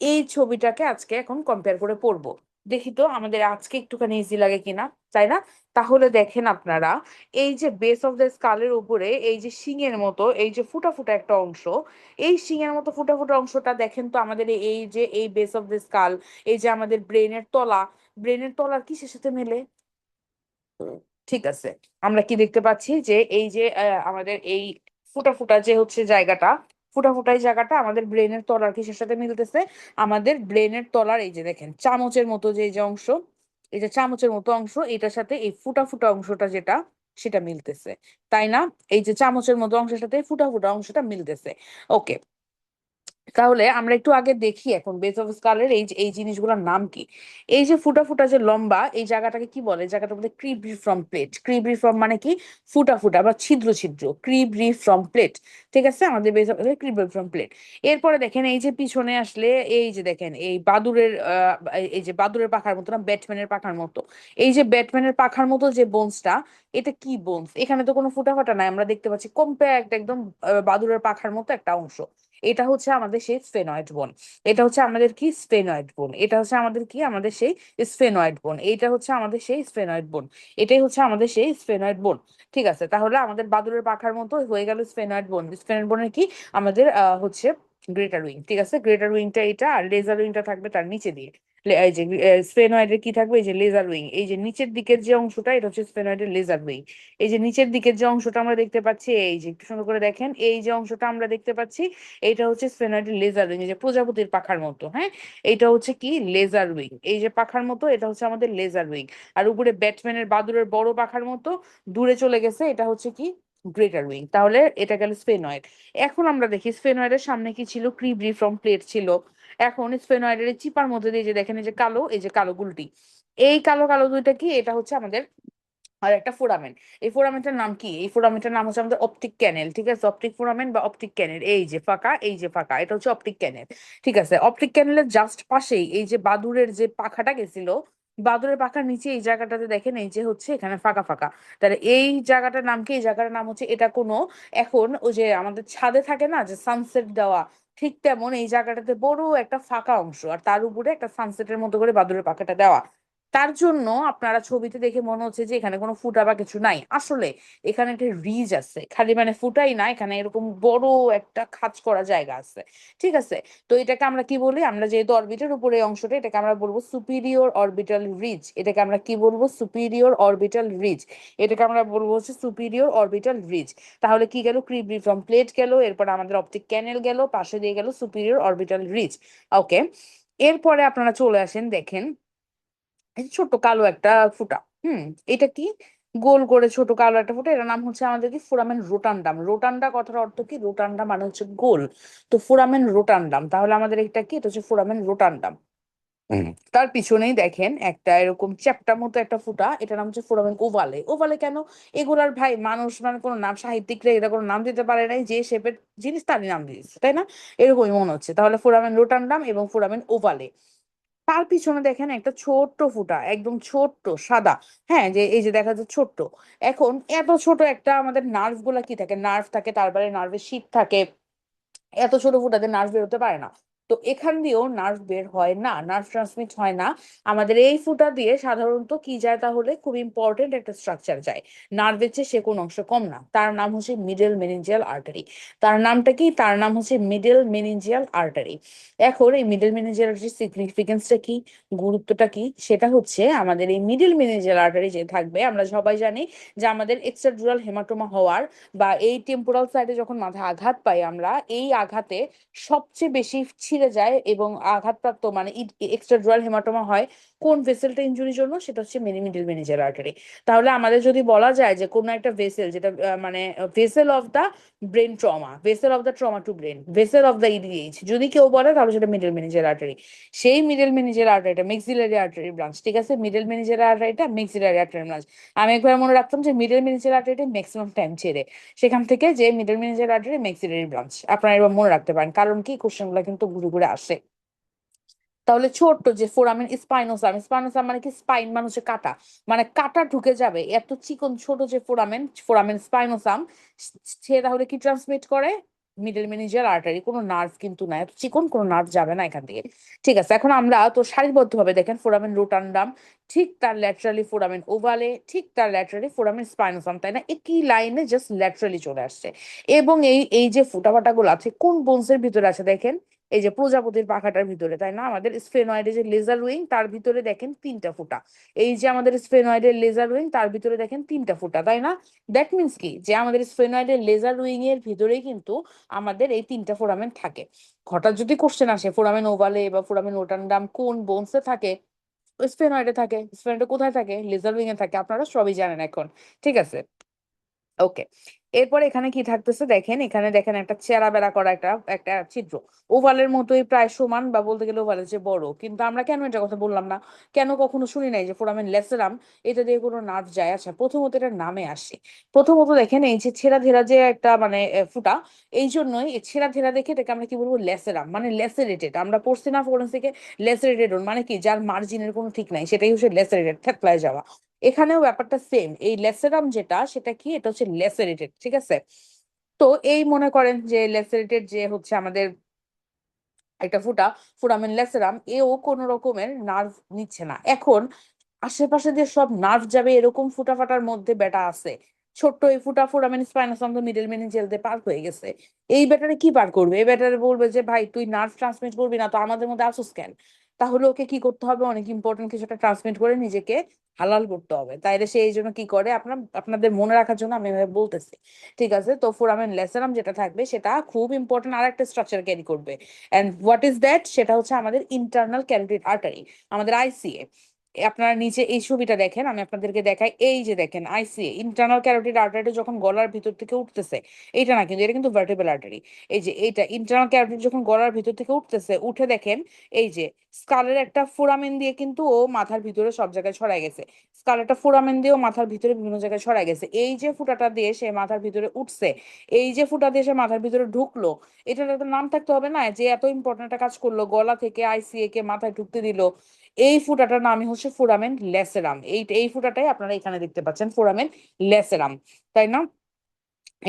এই ছবিটাকে আজকে এখন কম্পেয়ার করে পড়বো। দেখি তো আমাদের আজকে একটুখানি ইজি লাগে কিনা, তাই না? তাহলে দেখেন আপনারা, এই যে বেস অফ দ্য স্কালের উপরে এই যে শিংয়ের মতো এই যে ফুটা ফুটা একটা অংশ, এই শিংয়ের মতো ফুটা ফুটা অংশটা দেখেন তো আমাদের এই যে এই বেস অফ দ্য স্কাল, এই যে আমাদের ব্রেনের তলা, ব্রেনের তলার কিসের সাথে মেলে? ঠিক আছে, আমরা কি দেখতে পাচ্ছি যে এই যে আমাদের এই ফুটা ফুটা যে হচ্ছে জায়গাটা, ফুটা ফুটা এই জায়গাটা আমাদের ব্রেনের তলার কিসের সাথে মিলতেছে? আমাদের ব্রেনের তলার এই যে দেখেন চামচের মতো যে এই যে অংশ, এই যে চামচের মতো অংশ, এটার সাথে এই ফুটা ফুটা অংশটা যেটা, সেটা মিলতেছে, তাই না? এই যে চামচের মতো অংশের সাথে ফুটা ফুটা অংশটা মিলতেছে। ওকে, তাহলে আমরা একটু আগে দেখি এখন বেস অফ স্কালের এই এই জিনিসগুলোর নাম কি। এই যে ফুটা ফুটা যে লম্বা এই জায়গাটাকে কি বলে? এই জায়গাটা বলে ক্রিব্রিফর্ম প্লেট। ক্রিব্রিফর্ম মানে কি? ফুটা ফুটা বা ছিদ্র ছিদ্র, ক্রিব্রিফর্ম প্লেট। ঠিক আছে, আমাদের বেস অফ ক্রিব্রিফর্ম প্লেট। এরপরে দেখেন এই যে পিছনে আসলে এই যে দেখেন এই বাদুরের এই যে বাদুরের পাখার মতো না, ব্যাটম্যানের পাখার মতো, এই যে ব্যাটম্যানের পাখার মতো যে বোনসটা, এটা কি বোনস? এখানে তো কোনো ফুটা ফাটা নাই, আমরা দেখতে পাচ্ছি কম্প্যাক্ট একদম বাদুরের পাখার মতো একটা অংশ। এটা হচ্ছে আমাদের সেই স্ফেনয়েড বোন। এটা হচ্ছে আমাদের কি? স্ফেনয়েড বোন। এটা হচ্ছে আমাদের কি? আমাদের সেই স্ফেনয়েড বোন। এইটা হচ্ছে আমাদের সেই স্ফেনয়েড বোন। এটাই হচ্ছে আমাদের সেই স্ফেনয়েড বোন। ঠিক আছে, তাহলে আমাদের বাদুড়ের পাখার মতো হয়ে গেল স্ফেনয়েড বোন। স্ফেনয়েড বোনের কি? আমাদের হচ্ছে গ্রেটার উইং। ঠিক আছে, গ্রেটার উইংটা এটা, আর লেজার উইংটা থাকবে তার নিচে দিয়ে। এই যে স্ফেনয়েডের কি থাকবে? এই যে লেজার উইং, এই যে নিচের দিকের যে অংশটা এটা হচ্ছে স্ফেনয়েডের লেজার উইং। এই যে নিচের দিকের যে অংশটা আমরা দেখতে পাচ্ছি, এই যে একটু সুন্দর করে দেখেন, এই যে অংশটা আমরা দেখতে পাচ্ছি, এইটা হচ্ছে স্ফেনয়েডের লেজার উইং, এই যে প্রজাপতির পাখার মতো। হ্যাঁ, এইটা হচ্ছে কি? Lesser wing. এই যে পাখার মতো এটা হচ্ছে আমাদের লেজার উইং। আর উপরে ব্যাটম্যানের বাদুড়ের বড় পাখার মতো দূরে চলে গেছে, এটা হচ্ছে কি? Greater wing. তাহলে এটা গেল স্ফেনয়েড। এখন আমরা দেখি স্ফেনয়েডের সামনে কি ছিল? ক্রিব্রিফর্ম প্লেট ছিল। এখন স্ফেনয়েডের চিপার মধ্যে দিয়ে যে দেখেন এই যে কালো, এই যে কালো গুলটি, এই কালো কালো দুইটা কি? এটা হচ্ছে আমাদের আর একটা ফোরামেন। এই ফোরামেনটার নাম কি? এই ফোরামেনটার নাম হচ্ছে আমাদের অপটিক ক্যানেল। ঠিক আছে, অপটিক ফোরামেন বা অপটিক ক্যানেল, এই যে ফাঁকা, এই যে ফাঁকা, এটা হচ্ছে অপটিক ক্যানেল। ঠিক আছে, অপটিক ক্যানেলের জাস্ট পাশেই এই যে বাদুড়ের যে পাখাটা গেছিল, বাদুড়ের পাখার নিচে এই জায়গাটাতে দেখেন এই যে হচ্ছে এখানে ফাঁকা ফাঁকা। তাহলে এই জায়গাটার নাম কি? এই জায়গাটার নাম হচ্ছে, এটা কোনো, এখন ওই যে আমাদের ছাদে থাকে না যে সানসেট দেওয়া, ঠিক তেমন এই জায়গাটাতে বড় একটা ফাঁকা অংশ, আর তার উপরে একটা সানসেটের মতো করে বাদুড়ের পাখাটা দেওয়া। তার জন্য আপনারা ছবিতে দেখে মনে হচ্ছে যে এখানে কোনো ফুটা বা কিছু নাই, আসলে এখানে একটা রিজ আছে, খালি মানে ফুটাই না, এখানে এরকম বড় একটা খাঁজ করা জায়গা আছে। ঠিক আছে, তো এটাকে আমরা কি বলি? আমরা যেহেতু অরবিটের উপরে এই অংশটা, এটাকে আমরা বলবো সুপিরিয়র অরবিটাল রিজ। এটাকে আমরা কি বলবো? Superior orbital ridge. এটাকে আমরা বলবো হচ্ছে সুপিরিয়র অরবিটাল রিজ। তাহলে কি গেল? ক্রিব্রিফর্ম প্লেট গেল, এরপর আমাদের অপটিক ক্যানেল গেল, পাশে দিয়ে গেল সুপিরিয়র অরবিটাল রিজ। ওকে, এরপরে আপনারা চলে আসেন, দেখেন এই যে ছোট্ট কালো একটা ফুটা, এটা কি? গোল করে ছোট কালো একটা ফুটা, এটার নাম হচ্ছে আমাদের কি? ফোরামেন রোটান্ডাম। রোটান্ডা কথার অর্থ কি? রোটান্ডা মানে হচ্ছে গোল। তো ফোরামেন রোটান্ডাম, তাহলে আমাদের এটা কি? এটা হচ্ছে ফোরামেন রোটান্ডাম। তার পিছনেই দেখেন একটা এরকম চ্যাপ্টা মতো একটা ফুটা, এটার নাম হচ্ছে ফোরামেন ওভালে। ওভালে কেন? এগুলার ভাই মানুষ মানে কোনো নাম, সাহিত্যিকরা এটা কোনো নাম দিতে পারে নাই, যে শেপের জিনিস তারই নাম দিয়েছে, তাই না? এরকমই মনে হচ্ছে। তাহলে ফোরামেন রোটান্ডাম এবং ফোরামেন ওভালে। তার পিছনে দেখেন একটা ছোট্ট ফুটা, একদম ছোট্ট সাদা। হ্যাঁ, যে এই যে দেখা যাচ্ছে ছোট্ট। এখন এত ছোট একটা, আমাদের নার্ভ গুলা কি থাকে? নার্ভ থাকে, তারপরে নার্ভের শীট থাকে। এত ছোট ফুটাতে নার্ভ বের হতে পারে না। তো এখান দিয়েও নার্ভ বের হয় না, নার্ভ ট্রান্সমিট হয় না। আমাদের এই ফুটা দিয়ে সাধারণত কি যায়? তাহলে খুব ইম্পর্টেন্ট একটা স্ট্রাকচার যায়। নার্ভের চেয়ে সে কোন অংশ কম না, তার নাম হচ্ছে মিডল মেনিনজিয়াল আর্টারি। তার নামটা কি? তার নাম হচ্ছে মিডল মেনিনজিয়াল আর্টারি। এখন এই মিডল মেনিনজিয়াল আর্টারির সিগনিফিকেন্সটা কি, গুরুত্বটা কি? সেটা হচ্ছে আমাদের এই মিডল মেনিনজিয়াল আর্টারি যে থাকবে, আমরা সবাই জানি যে আমাদের এক্সট্রাডুরাল হেমাটোমা হওয়ার বা এই টেম্পোরাল সাইডে যখন মাথায় আঘাত পাই আমরা, এই আঘাতে সবচেয়ে বেশি ছিঁড়ে যায় এবং আঘাতপ্রাপ্ত মানে এক্সট্রাডুরাল হেমাটোমা হয় কোন ভেসেলটা ইনজুরির জন্য, সেটা হচ্ছে মিডল মেনিঞ্জিয়াল আর্টারি। তাহলে আমাদের যদি বলা যায় যে কোনো একটা ভেসেল যেটা মানে vessel of the brain trauma, vessel of the trauma to brain, vessel of the EDH যদি কেউ বলে তাহলে সেটা মিডল মেনিঞ্জিয়াল আর্টারি। সেই মিডল মেনিঞ্জিয়াল আর্টারিটা মেক্সিলারি আর্টারি ব্রাঞ্চ, ঠিক আছে, মিডল মেনিঞ্জিয়াল আর্টারিটা মেক্সিলারি আর্টারি ব্রাঞ্চ। আমি একবার মনে রাখতাম যে মিডল মেনিঞ্জিয়াল আর্টারিটা ম্যাক্সিমাম টাইম ছেড়ে, সেখান থেকে যে middle meningeal artery maxillary branch আপনারা এবার মনে রাখতে পারেন, কারণ কি কোশ্চেন গুলো কিন্তু ঘুরে ঘুরে আসে। তাহলে ছোট্ট যে ফোরামেন স্পাইনোসাম, স্পাইনোসাম মানে কি, স্পাইন মানে হচ্ছে কাটা, মানে কাটা ঢুকে যাবে এত চিকন ছোট যে ফোরামেন, ফোরামেন স্পাইনোসাম, সে তাহলে কি ট্রান্সমিট করে, মিডল মেনিঞ্জিয়াল আর্টারি। কোনো নার্ভ কিন্তু না, এত চিকন কোনো নার্ভ যাবে না এখান থেকে। ঠিক আছে, এখন আমরা তো সারিবদ্ধ ভাবে দেখেন, ফোরামেন রোটান্ডাম, ঠিক তার ল্যাটারালি ফোরামেন ওভালে, ঠিক তার ল্যাটারালি ফোরামেন স্পাইনোসাম, তাই না, একই লাইনে জাস্ট ল্যাটারালি চলে আসছে। এবং এই এই যে ফুটাফাটা গুলো আছে কোন বোনসের ভিতরে আছে দেখেন, এই যে প্রজাপতির পাখাটার ভিতরে, তাই না, আমাদের স্ফেনয়েডের যে লেজার উইং তার ভিতরে দেখেন 3টা ফুটা। এই যে আমাদের স্ফেনয়েডের লেজার উইং তার ভিতরে দেখেন 3টা ফুটা, তাই না। দ্যাট মিনস কি, যে আমাদের স্ফেনয়েডের লেজার উইং এর ভিতরেই কিন্তু আমাদের এই 3টা ফোরামেন থাকে। হঠাৎ যদি কোশ্চেন আসে ফোরামেন ওভালে বা ফোরামেন রোটান্ডাম কোন বোনসে থাকে, স্ফেনয়েডে থাকে। স্ফেনয়েডে কোথায় থাকে, লেজার উইং এ থাকে, আপনারা সবই জানেন এখন। ঠিক আছে, ওকে। এরপরে এখানে কি থাকতেছে দেখেন, এখানে দেখেন একটা চেরা বেড়া করা একটা একটা ছিদ্র, ওভালের মতোই প্রায় সমান, বা বলতে গেলে ওভালের চেয়ে বড়। কিন্তু আমরা কেন এটা কথা বললাম না, কেন কখনো শুনি নাই যে ফোরামেন ল্যাসেরাম এটা দিয়ে কোনো নার্ভ যায়? আচ্ছা, প্রথমত এটার নামে আসে। প্রথমত দেখেন এই যে ছেঁড়া ধেরা যে একটা মানে ফুটা, এই জন্যই এই ছেঁড়া ধেরা দেখে এটাকে আমরা কি বলবো, ল্যাসেরাম মানে ল্যাসেরেটেড। আমরা পড়ছি না ফোরেন্সিকে, ল্যাসেরেটেড মানে কি, যার মার্জিনের কোনো ঠিক নাই, সেটাই হচ্ছে ল্যাসেরেটেড, থেতলায় যাওয়া। এখানেও ব্যাপারটা সেম, এই লেসেরাম যেটা সেটা কি, এটা হচ্ছে লেসারেটেড, ঠিক আছে। তো এই মনে করেন যে লেসারেটেড যে হচ্ছে আমাদের একটা ফুটা, ফোরামেন লেসেরাম, এও কোন রকমের নার্ভ নিচ্ছে না। এখন আশেপাশে যে সব নার্ভ যাবে এরকম ফুটাফাটার মধ্যে বেটা আছে, ছোট্ট এই ফুটা ফোরামেন স্পাইনাসাম তো মিডল মেনিঞ্জিয়াল দিয়ে পার হয়ে গেছে। এই ব্যাটারে কি পার করবে, এই ব্যাটারে বলবে যে ভাই তুই নার্ভ ট্রান্সমিট করবি না তো আমাদের মধ্যে আসোস কেন? তাহলে ওকে কি করতে হবে, অনেক ইম্পর্টেন্ট কিছুটা ট্রান্সমিট করে নিজেকে হালাল করতে হবে। তাইলে সে এই জন্য কি করে, আপনাদের মনে রাখার জন্য আমি এভাবে বলতেছি। ঠিক আছে, তো ফোরামেন লেসেরাম যেটা থাকবে সেটা খুব ইম্পর্টেন্ট আর একটা স্ট্রাকচার ক্যারি করবে। এন্ড হোয়াট ইজ দ্যাট, সেটা হচ্ছে আমাদের ইন্টারনাল ক্যারোটিড আর্টারি, আমাদের আইসিএ। আপনারা নিচে এই ছবিটা দেখেন, আমি আপনাদেরকে দেখাই, এই যে দেখেন আইসিএ, ইন্টারনাল ক্যারোটিড আর্টারি যখন গলার ভিতর থেকে উঠতেছে, এইটা না কিন্তু, এটা কিন্তু ভার্টেব্রাল আর্টারি। এই যে এইটা ইন্টারনাল ক্যারোটিড যখন গলার ভিতর থেকে উঠতেছে, উঠে দেখেন এই যে স্কালের একটা ফোরামেন দিয়ে কিন্তু ও মাথার ভিতরে সব জায়গায় ছড়াই গেছে। স্কালের একটা ফোরামেন দিয়েও মাথার ভিতরে বিভিন্ন জায়গায় ছড়াই গেছে। এই যে ফুটাটা দিয়ে সে মাথার ভিতরে উঠছে, এই যে ফুটা দিয়ে সে মাথার ভিতরে ঢুকলো, এটার একটা নাম থাকতে হবে না, যে এত ইম্পর্টেন্ট একটা কাজ করলো, গলা থেকে আইসিএ কে মাথায় ঢুকতে দিল। এই ফুটাটার নামই হচ্ছে ফোরামেন ল্যাসেরাম। এই ফুটাটাই আপনারা এখানে দেখতে পাচ্ছেন, ফোরামেন ল্যাসেরাম, তাই না।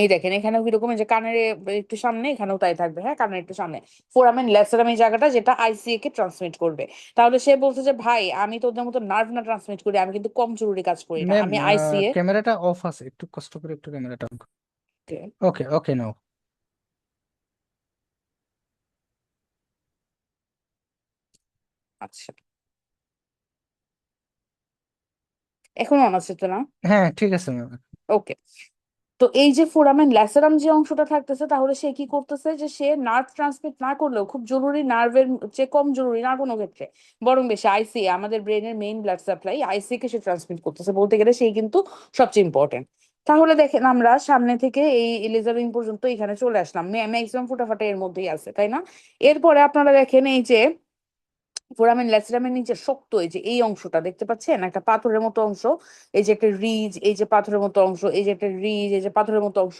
এই দেখেন এখানেও কিরকম, এই যে কানের একটু সামনে, এখানেও তাই থাকবে, হ্যাঁ, কানের একটু সামনে ফোরামেন ল্যাসেরাম, এই জায়গাটা যেটা আইসিএ কে ট্রান্সমিট করবে। তাহলে সে বলছে যে ভাই আমি তোদের মতো নার্ভ না ট্রান্সমিট করি, আমি কিন্তু কম জরুরি কাজ করি না, ম্যাম, আমি আইসিএ। ক্যামেরাটা অফ আছে, একটু কষ্ট করে একটু ক্যামেরাটা। ওকে, ওকে, নাও। আচ্ছা, এখন অন আছে তো না? হ্যাঁ, ঠিক আছে ম্যাম। ওকে। তো এই যে ফোরামেন ল্যাসেরাম যে অংশটা থাকতেছে, তাহলে সে কি করতেছে, যে সে নার্ভ ট্রান্সমিট না করলেও খুব জরুরি নার্ভের যে কম জরুরি না কোনো ক্ষেত্রে, বরং বেশি আইসি, আমাদের ব্রেনের মেইন ব্লাড সাপ্লাই আইসি কে সে ট্রান্সমিট করতেছে, বলতে গেলে সেই কিন্তু সবচেয়ে ইম্পর্টেন্ট। তাহলে দেখেন আমরা সামনে থেকে এই এলিজাবেথ পর্যন্ত এখানে চলে আসলাম, ম্যাক্সিমাম ফুটাফাটা এর মধ্যেই আছে, তাই না। এরপরে আপনারা দেখেন এই যে ফোরামেন ল্যাসেরামের নিচে শক্ত এই যে এই অংশটা দেখতে পাচ্ছেন, একটা পাথরের মতো অংশ, এই যে একটা রিজ, এই যে পাথরের মতো অংশ, এই যে একটা রিজ, এই যে পাথরের মতো অংশ,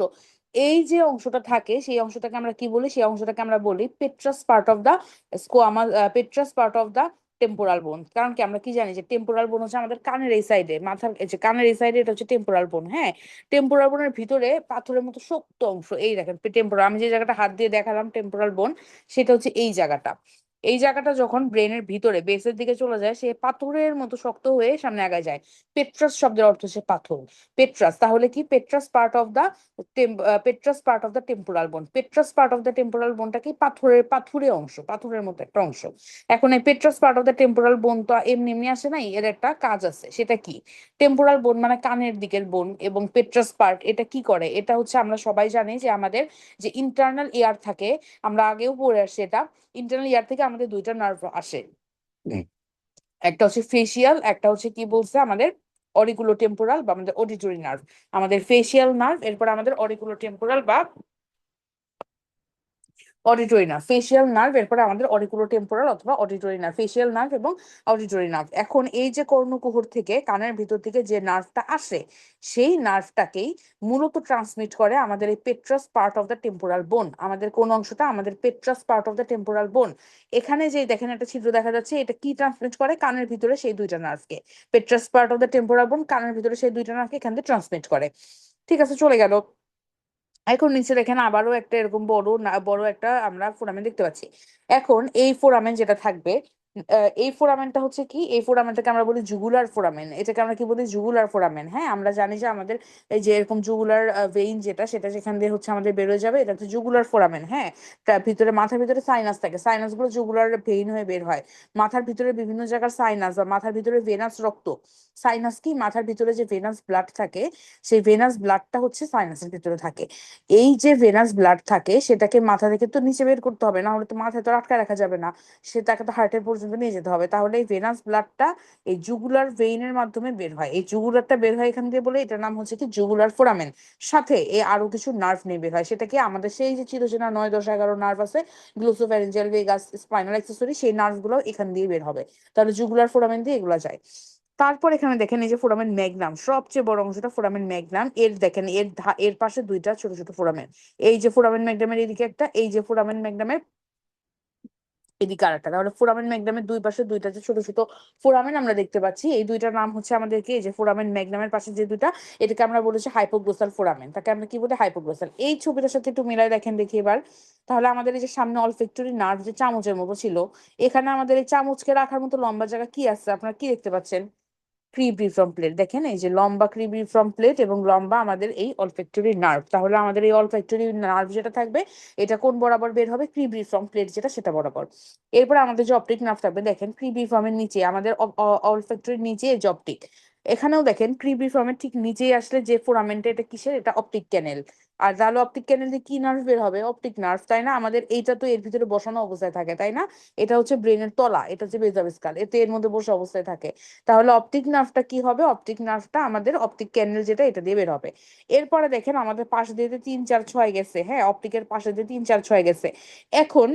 এই যে অংশটা থাকে সেই অংশটাকে আমরা কি বলি, সেই অংশটাকে আমরা বলি petrous part of the squama, petrous part of the temporal bone. কারণ কি আমরা কি জানি যে টেম্পোরাল বোন হচ্ছে আমাদের কানের এই সাইডে, মাথার এই যে কানের এই সাইডে, এটা হচ্ছে টেম্পোরাল বোন, হ্যাঁ। টেম্পোরাল বোনের ভিতরে পাথরের মতো শক্ত অংশ, এই দেখেন টেম্পোরাল, আমি যে জায়গাটা হাত দিয়ে দেখালাম টেম্পোরাল বোন, সেটা হচ্ছে এই জায়গাটা। এই জায়গাটা যখন ব্রেনের ভিতরে বেসের দিকে চলে যায়, সে পাথরের মতো শক্ত হয়ে সামনে আগায় যায়। পেট্রাস শব্দের অর্থ হচ্ছে পাথর। পেট্রাস তাহলে কি? Petrous part of the petrous part of the temporal bone. Petrous part of the temporal বোনটা কি? পাথুরে অংশ, পাথরের মতো একটা অংশ। এখন এই পেট্রাস পার্ট অফ দা টেম্পোরাল বোন তো এমনি এমনি আসে নাই, এর একটা কাজ আছে। সেটা কি? টেম্পোরাল বোন মানে কানের দিকের বোন, এবং পেট্রাস পার্ট এটা কি করে? এটা হচ্ছে আমরা সবাই জানি যে আমাদের যে ইন্টারনাল ইয়ার থাকে, আমরা আগেও পড়ে আসছি এটা, ইন্টারনাল ইয়ার থেকে আমাদের দুইটা নার্ভ আসে। একটা হচ্ছে ফেসিয়াল, একটা হচ্ছে কি বলছে আমাদের অরিকুলো টেম্পোরাল বা আমাদের অডিটরি নার্ভ। আমাদের ফেসিয়াল নার্ভ, এরপর আমাদের অরিকুলো টেম্পোরাল বা অডিটরি নার্ভ। ফেসিয়াল নার্ভ, এরপরে আমাদের অরিকুলো টেম্পোরাল অথবা অডিটরি নার্ভ। ফেসিয়াল নার্ভ এবং অডিটরি নার্ভ। এখন এই যে কর্ণকুহর থেকে কানের ভিতর থেকে যে নার্ভটা আসে, সেই নার্ভটাকেই মূলত ট্রান্সমিট করে আমাদের এই পেট্রাস পার্ট অফ দ্য টেম্পোরাল বোন। আমাদের কোন অংশটা? আমাদের পেট্রাস পার্ট অফ দ্য টেম্পোরাল বোন। এখানে যে দেখেন একটা ছিদ্র দেখা যাচ্ছে, এটা কি ট্রান্সমিট করে? কানের ভিতরে সেই দুইটা নার্ভকে। পেট্রাস পার্ট অফ দ্য টেম্পোরাল বোন কানের ভিতরে সেই দুইটা নার্ভকে এখান থেকে ট্রান্সমিট করে। ঠিক আছে, চলে গেল। এখন নিচে দেখেন আবারও একটা এরকম বড় একটা আমরা ফোরামেন দেখতে পাচ্ছি। এখন এই ফোরামেন যেটা থাকবে, এই ফোরামেনটা হচ্ছে কি? এই ফোরামেনটাকে আমরা বলি জুগুলার ফোরামেন। এটাকে আমরা কি বলি? Jugular foramen. হ্যাঁ, আমরা জানি যে আমাদের এই যে এরকম জুগুলার ভেইন যেটা, সেটা যেখান দিয়ে হচ্ছে আমাদের বেরোয় যাবে, এটা হচ্ছে জুগুলার ফোরামেন। হ্যাঁ, তার ভিতরে মাথার ভিতরে সাইনাস থাকে, সাইনাস গুলো জুগুলার ভেইন হয়ে বের হয়। মাথার ভিতরে বিভিন্ন জায়গার সাইনাস বা মাথার ভিতরে ভেনাস রক্ত। সাইনাস কি? মাথার ভিতরে যে ভেনাস ব্লাড থাকে, সেই ভেনাস ব্লাডটা হচ্ছে সাইনাসের ভিতরে থাকে। এই যে ভেনাস ব্লাড থাকে, সেটাকে মাথা থেকে তো নিচে বের করতে হবে, না হলে তো মাথায় তো আটকে রাখা যাবে না, সেটাকে তো হার্টের পর্যন্ত নিয়ে যেতে হবে। তাহলে এই ভেনাস ব্লাডটা এই জুগুলার ভেইনের মাধ্যমে বের হয়। এই জুগুলারটা বের হয় এখান দিয়ে বলে এটার নাম হচ্ছে কি? Jugular foramen. সাথে এই আরো কিছু নার্ভ নিয়ে বের হয়। সেটা কি? আমাদের সেই যে চিরচেনা 9, 10, 11 নার্ভ আছে, গ্লোসোফ্যারিঞ্জিয়াল, ভেগাস, স্পাইনাল অ্যাক্সেসরি, সেই নার্ভ গুলো এখান দিয়ে বের হবে। তাহলে জুগুলার ফোরামেন দিয়ে এগুলো যায়। তারপর এখানে দেখেন এই যে ফোরামেন ম্যাগনাম, সবচেয়ে বড় অংশটা ফোরামেন ম্যাগনাম। এর দেখেন এর পাশে দুইটা ছোট ছোট ফোরামেন। এই যে ফোরামেন ম্যাগনামের এদিকে একটা, এই যে ফোরামেন ম্যাগনামের এদিকে আরেকটা। তাহলে ফোরামেন ম্যাগনামের দুই পাশে দুইটা যে ছোট ছোট ফোরামেন আমরা দেখতে পাচ্ছি, এই দুইটার নাম হচ্ছে আমাদেরকে, এই যে ফোরামেন ম্যাগনামের পাশে যে দুইটা, এটাকে আমরা বলেছি হাইপোগ্লোসাল ফোরামেন। তাকে আমরা কি বলি? হাইপোগ্লোসাল। এই ছবিটার সাথে একটু মিলাই দেখেন দেখি এবার। তাহলে আমাদের এই যে সামনে অলফ্যাক্টরি নার্ভ যে চামচের মতো ছিল, এখানে আমাদের এই চামচকে রাখার মতো লম্বা জায়গা কি আছে? আপনারা কি দেখতে পাচ্ছেন? Cribriform plate. দেখেন এই যে লম্বা ক্রিব্রিফর্ম প্লেট এবং লম্বা আমাদের এই অলফ্যাক্টরি নার্ভ। তাহলে আমাদের এই অলফ্যাক্টরি নার্ভ যেটা থাকবে, এটা কোন বরাবর বের হবে? ক্রিব্রিফর্ম প্লেট যেটা, সেটা বরাবর। এরপর আমাদের যে অপটিক নার্ভ থাকবে, দেখেন ক্রিব্রিফর্মের নিচে আমাদের অলফ্যাক্টরির নিচে এই যে অপটিক। এখানেও দেখেন ক্রিব্রিফর্মের ঠিক নিচেই আসলে যে ফোরামেনটা, এটা কিসের? এটা অপটিক ক্যানেল। আর তাহলে অপটিক ক্যানেল দিয়ে কি নার্ভ বের হবে? অপটিক নার্ভ, তাই না? আমাদের এইটা তো এর ভিতরে বসানো অবস্থায় থাকে, তাই না? এটা হচ্ছে ব্রেনের তলা, এটা হচ্ছে বেসাল স্কাল, এতে এর মধ্যে বসে অবস্থায় থাকে। তাহলে অপটিক নার্ভটা কি হবে? অপটিক নার্ভটা আমাদের অপটিক ক্যানেল যেটা, এটা দিয়ে বের হবে। এরপরে দেখেন আমাদের পাশ দিয়ে 3, 4, 6 গেছে। হ্যাঁ, অপটিকের পাশে দিয়ে 3, 4, 6 গেছে। এখন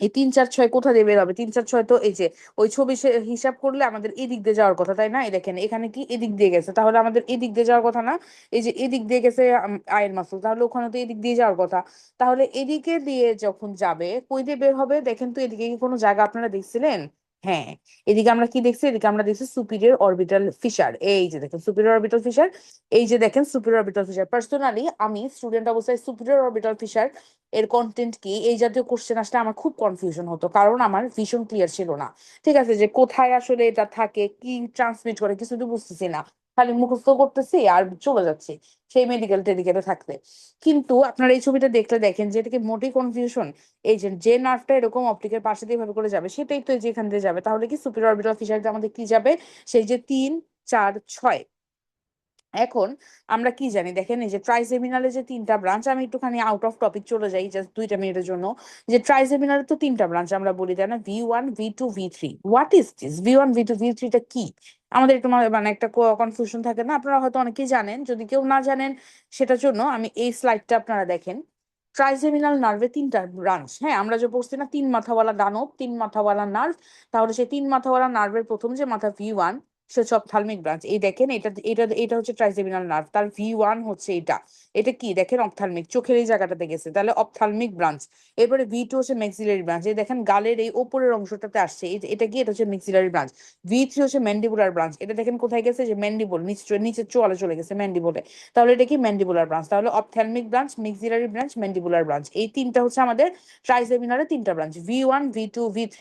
এই 3, 4, 6 কোথা দিয়ে বের হবে? 3, 4, 6 তো এই যে ওই ছবি হিসাব করলে আমাদের এদিক দিয়ে যাওয়ার কথা, তাই না? এই দেখেন এখানে কি এদিক দিয়ে গেছে, তাহলে আমাদের এদিক দিয়ে যাওয়ার কথা না? এই যে এদিক দিয়ে গেছে আয়ের মাসল, তাহলে ওখানে তো এদিক দিয়ে যাওয়ার কথা। তাহলে এদিকে দিয়ে যখন যাবে, কই দিয়ে বের হবে? দেখেন তো, এদিকে কি কোনো জায়গা আপনারা দেখছিলেন? হ্যাঁ, এদিকে আমরা কি দেখছি? এদিকে আমরা দেখছি সুপিরিয়র অরবিটাল ফিশার। এই যে দেখেন সুপিরিয়র অরবিটাল ফিশার। এই যে দেখেন সুপিরিয়র অরবিটাল ফিশার। পার্সোনালি আমি স্টুডেন্ট অবস্থায় সুপিরিয়র অরবিটাল ফিশার এর কন্টেন্ট কি, এই জাতীয় কোশ্চেন আসলে আমার খুব কনফিউশন হতো, কারণ আমার ভিশন ক্লিয়ার ছিল না। ঠিক আছে, যে কোথায় আসলে এটা থাকে, কি ট্রান্সমিট করে, কিছু তো বুঝতেছি না, খালি মুখস্থ করতেছি আর চলে যাচ্ছি সেই মেডিকেল টেডিকেলে থাকতে। কিন্তু আপনারা এই ছবিটা দেখলে দেখেন যে এটাকে মোটেই কনফিউশন। এই যে যে নার্ভটা এরকম অপটিকের পাশে দিয়ে ভাবে করে যাবে, সেটাই তো এই যে এখান দিয়ে যাবে। তাহলে কি সুপিরিয়র অরবিটাল ফিশারটা আমাদের কি যাবে? সেই যে 3, 4, 6। এখন আমরা কি জানি? দেখেন এই যে ট্রাইজেমিনালে যে তিনটা ব্রাঞ্চ, আমি একটুখানি আউট অফ টপিক চলে যাই জাস্ট 2টা মিনিটের জন্য। যে ট্রাইজেমিনালে তো তিনটা ব্রাঞ্চ আমরা বলি, তাই না? V1, V2, V3। What is this V1, V2, V3টা কি? আমাদের একটু মানে একটা কনফিউশন থাকে না? আপনারা হয়তো অনেকেই জানেন, যদি কেউ না জানেন সেটার জন্য আমি এই স্লাইডটা আপনারা দেখেন। ট্রাইজেমিনাল নার্ভে তিনটা ব্রাঞ্চ। হ্যাঁ, আমরা যে পড়ছি না 3 মাথাওয়ালা দানব, 3 মাথাওয়ালা নার্ভ। তাহলে সেই 3 মাথাওয়ালা নার্ভের প্রথম যে মাথা V1, সে হচ্ছে অপথালমিক ব্রাঞ্চ। এই দেখেন এটা এটা এটা হচ্ছে ট্রাইজেমিনাল নার্ভ, তার V1 হচ্ছে এটা। এটা কি দেখেন অপথালমিক, চোখের এই জায়গাটাতে গেছে, তাহলে অপথালমিক ব্রাঞ্চ। এরপরে V2 হচ্ছে ম্যাক্সিলারি ব্রাঞ্চ, এই দেখেন গালের এই উপরের অংশটাতে আসছে, এটা কি, এটা হচ্ছে ম্যাক্সিলারি ব্রাঞ্চ। V3 হচ্ছে ম্যান্ডিবুলার ব্রাঞ্চ, এটা দেখেন কোথায় গেছে, যে ম্যান্ডিবল নিচের চোয়ালে চলে গেছে ম্যান্ডিবলে, তাহলে এটা কি ম্যান্ডিবুলার ব্রাঞ্চ। তাহলে ophthalmic branch, maxillary branch, mandibular branch, এই তিনটা হচ্ছে আমাদের ট্রাইজেমিনালের তিনটা branch, V1 V2 V3,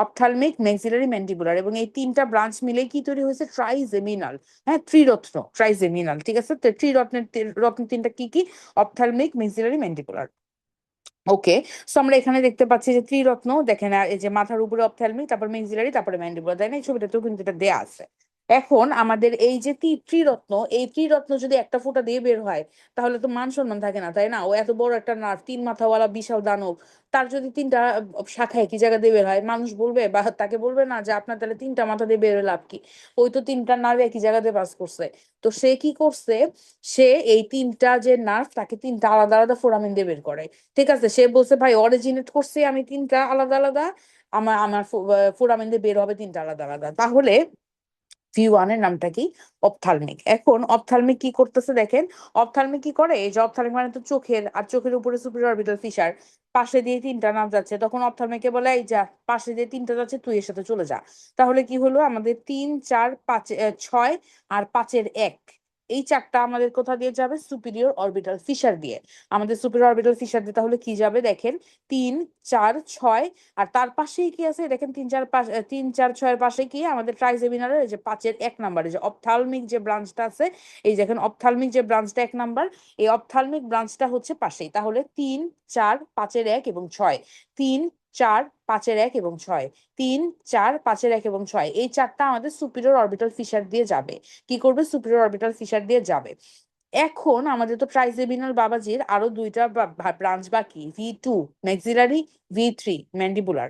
ophthalmic, maxillary, mandibular, এবং এই তিনটা ব্রাঞ্চ মিলে কি তৈরি হয়েছে, ট্রাইজেমিনাল। হ্যাঁ, ত্রিরত্ন ট্রাইজেমিনাল, ঠিক আছে। তো রত্ন তিনটা কি কি, অপথ্যালমিক, ম্যাক্সিলারি, ম্যান্ডিবুলার। ওকে, সো আমরা এখানে দেখতে পাচ্ছি যে ত্রিরত্ন, দেখেন এই যে মাথার উপরে অপথ্যালমিক, তারপর ম্যাক্সিলারি, তারপরে ম্যান্ডিবুলার, তাই না, এই ছবিটাতেও কিন্তু এটা দেয়া আছে। এখন আমাদের এই যে ত্রিরত্ন, এই ত্রিরত্ন যদি একটা ফোঁটা দিয়ে বের হয়, তাহলে তো মান সম্মান থাকে না, তাই না। ও এত বড় একটা নার্ভ, 3 মাথাওয়ালা বিশাল দানব, তার যদি তিনটা শাখা একই জায়গা দিয়ে বের হয়, মানুষ বলবে বা তাকে বলবে না যে আপনার তাহলে 3টা মাথা দিয়ে বের হয়ে লাভ কি, ওই তো 3টা নার্ভ একই জায়গাতে পাস করছে। তো সে কি করছে, সে এই 3টা যে নার্ভ, তাকে 3টা আলাদা আলাদা ফোরামেন দিয়ে বের করে। ঠিক আছে, সে বলছে ভাই অরিজিনেট করছি আমি 3টা আলাদা আলাদা, আমার আমার ফোরামেন দিয়ে বের হবে 3টা আলাদা আলাদা। তাহলে V1 এর নামটা কি, অপথালমিক। এখন অপথালমিক কি করতেছে দেখেন, অপথালমিক কি করে, এই যে অপথালমিক মানে তো চোখের, আর চোখের উপরে সুপিরিয়র অরবিটাল ফিশার, পাশে দিয়ে 3টা নার্ভ যাচ্ছে, তখন অপথালমিককে বলে এই যা, পাশে দিয়ে 3টা যাচ্ছে, তুই এর সাথে চলে যা। তাহলে কি হলো, আমাদের 3 4 5 6 আর 5-এর 1, এই 4টা আমাদের কোথা দিয়ে যাবে, সুপিরিয়র অরবিটাল ফিশার দিয়ে। আমাদের সুপিরিয়র অরবিটাল ফিশার দিয়ে তাহলে কি যাবে দেখেন, 3 4 6, আর তার পাশেই কি আছে দেখেন, 3 4 5, 3 4 6 এর পাশে কি আমাদের ট্রাইজেমিনালের যে 5-এর 1 নাম্বারে যে অপথালমিক যে ব্রাঞ্চটা আছে, এই দেখেন অপথালমিক যে ব্রাঞ্চটা 1 নাম্বার, এই অপথালমিক ব্রাঞ্চটা হচ্ছে পাশেই। তাহলে 3 4 5-এর 1 এবং 6, 3 4 5-এর 1 এবং 6, 3 4 5-এর 1 এবং 6, এই 4টা আমাদের সুপিরিয়র অরবিটাল ফিশার দিয়ে যাবে। কি করবে, সুপিরিয়র অরবিটাল ফিশার দিয়ে যাবে। এখন আমাদের তো ট্রাইজেমিনাল বাবাজির আরো 2টা ব্রাঞ্চ বাকি, V2 ম্যাক্সিলারি, V3 ম্যান্ডিবুলার।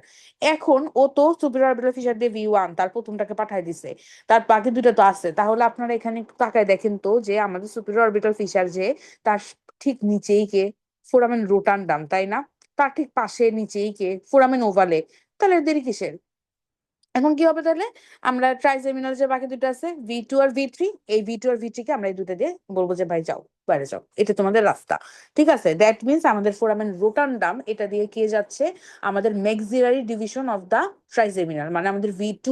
এখন ও তো সুপিরিয়র অরবিটাল ফিশার দিয়ে V1 তার প্রথমটাকে পাঠায় দিছে, তার বাকি 2টা তো আছে। তাহলে আপনারা এখানে একটু তাকায় দেখেন তো, যে আমাদের সুপিরিয়র অরবিটাল ফিশার যে, তার ঠিক নিচেই কে, ফোরামেন রোটান্ডাম, তাই না। তার ঠিক পাশে নিচেই কে, ফোরামেন ওভালে। তাহলে দেরি কিসের। এখন কি হবে তাহলে, আমরা ট্রাইজেমিনাল যে বাকি 2টা আছে, V2 আর V3, এই V2 আর V3 কে আমরা এই 2টা দিয়ে বলবো যে ভাই যাও, বাইরে যাও, এটা তোমাদের রাস্তা। ঠিক আছে, দ্যাট মিনস আমাদের ফোরামেন রোটান্ডাম এটা দিয়ে কে যাচ্ছে, আমাদের maxillary division of the trigeminal, মানে আমাদের V2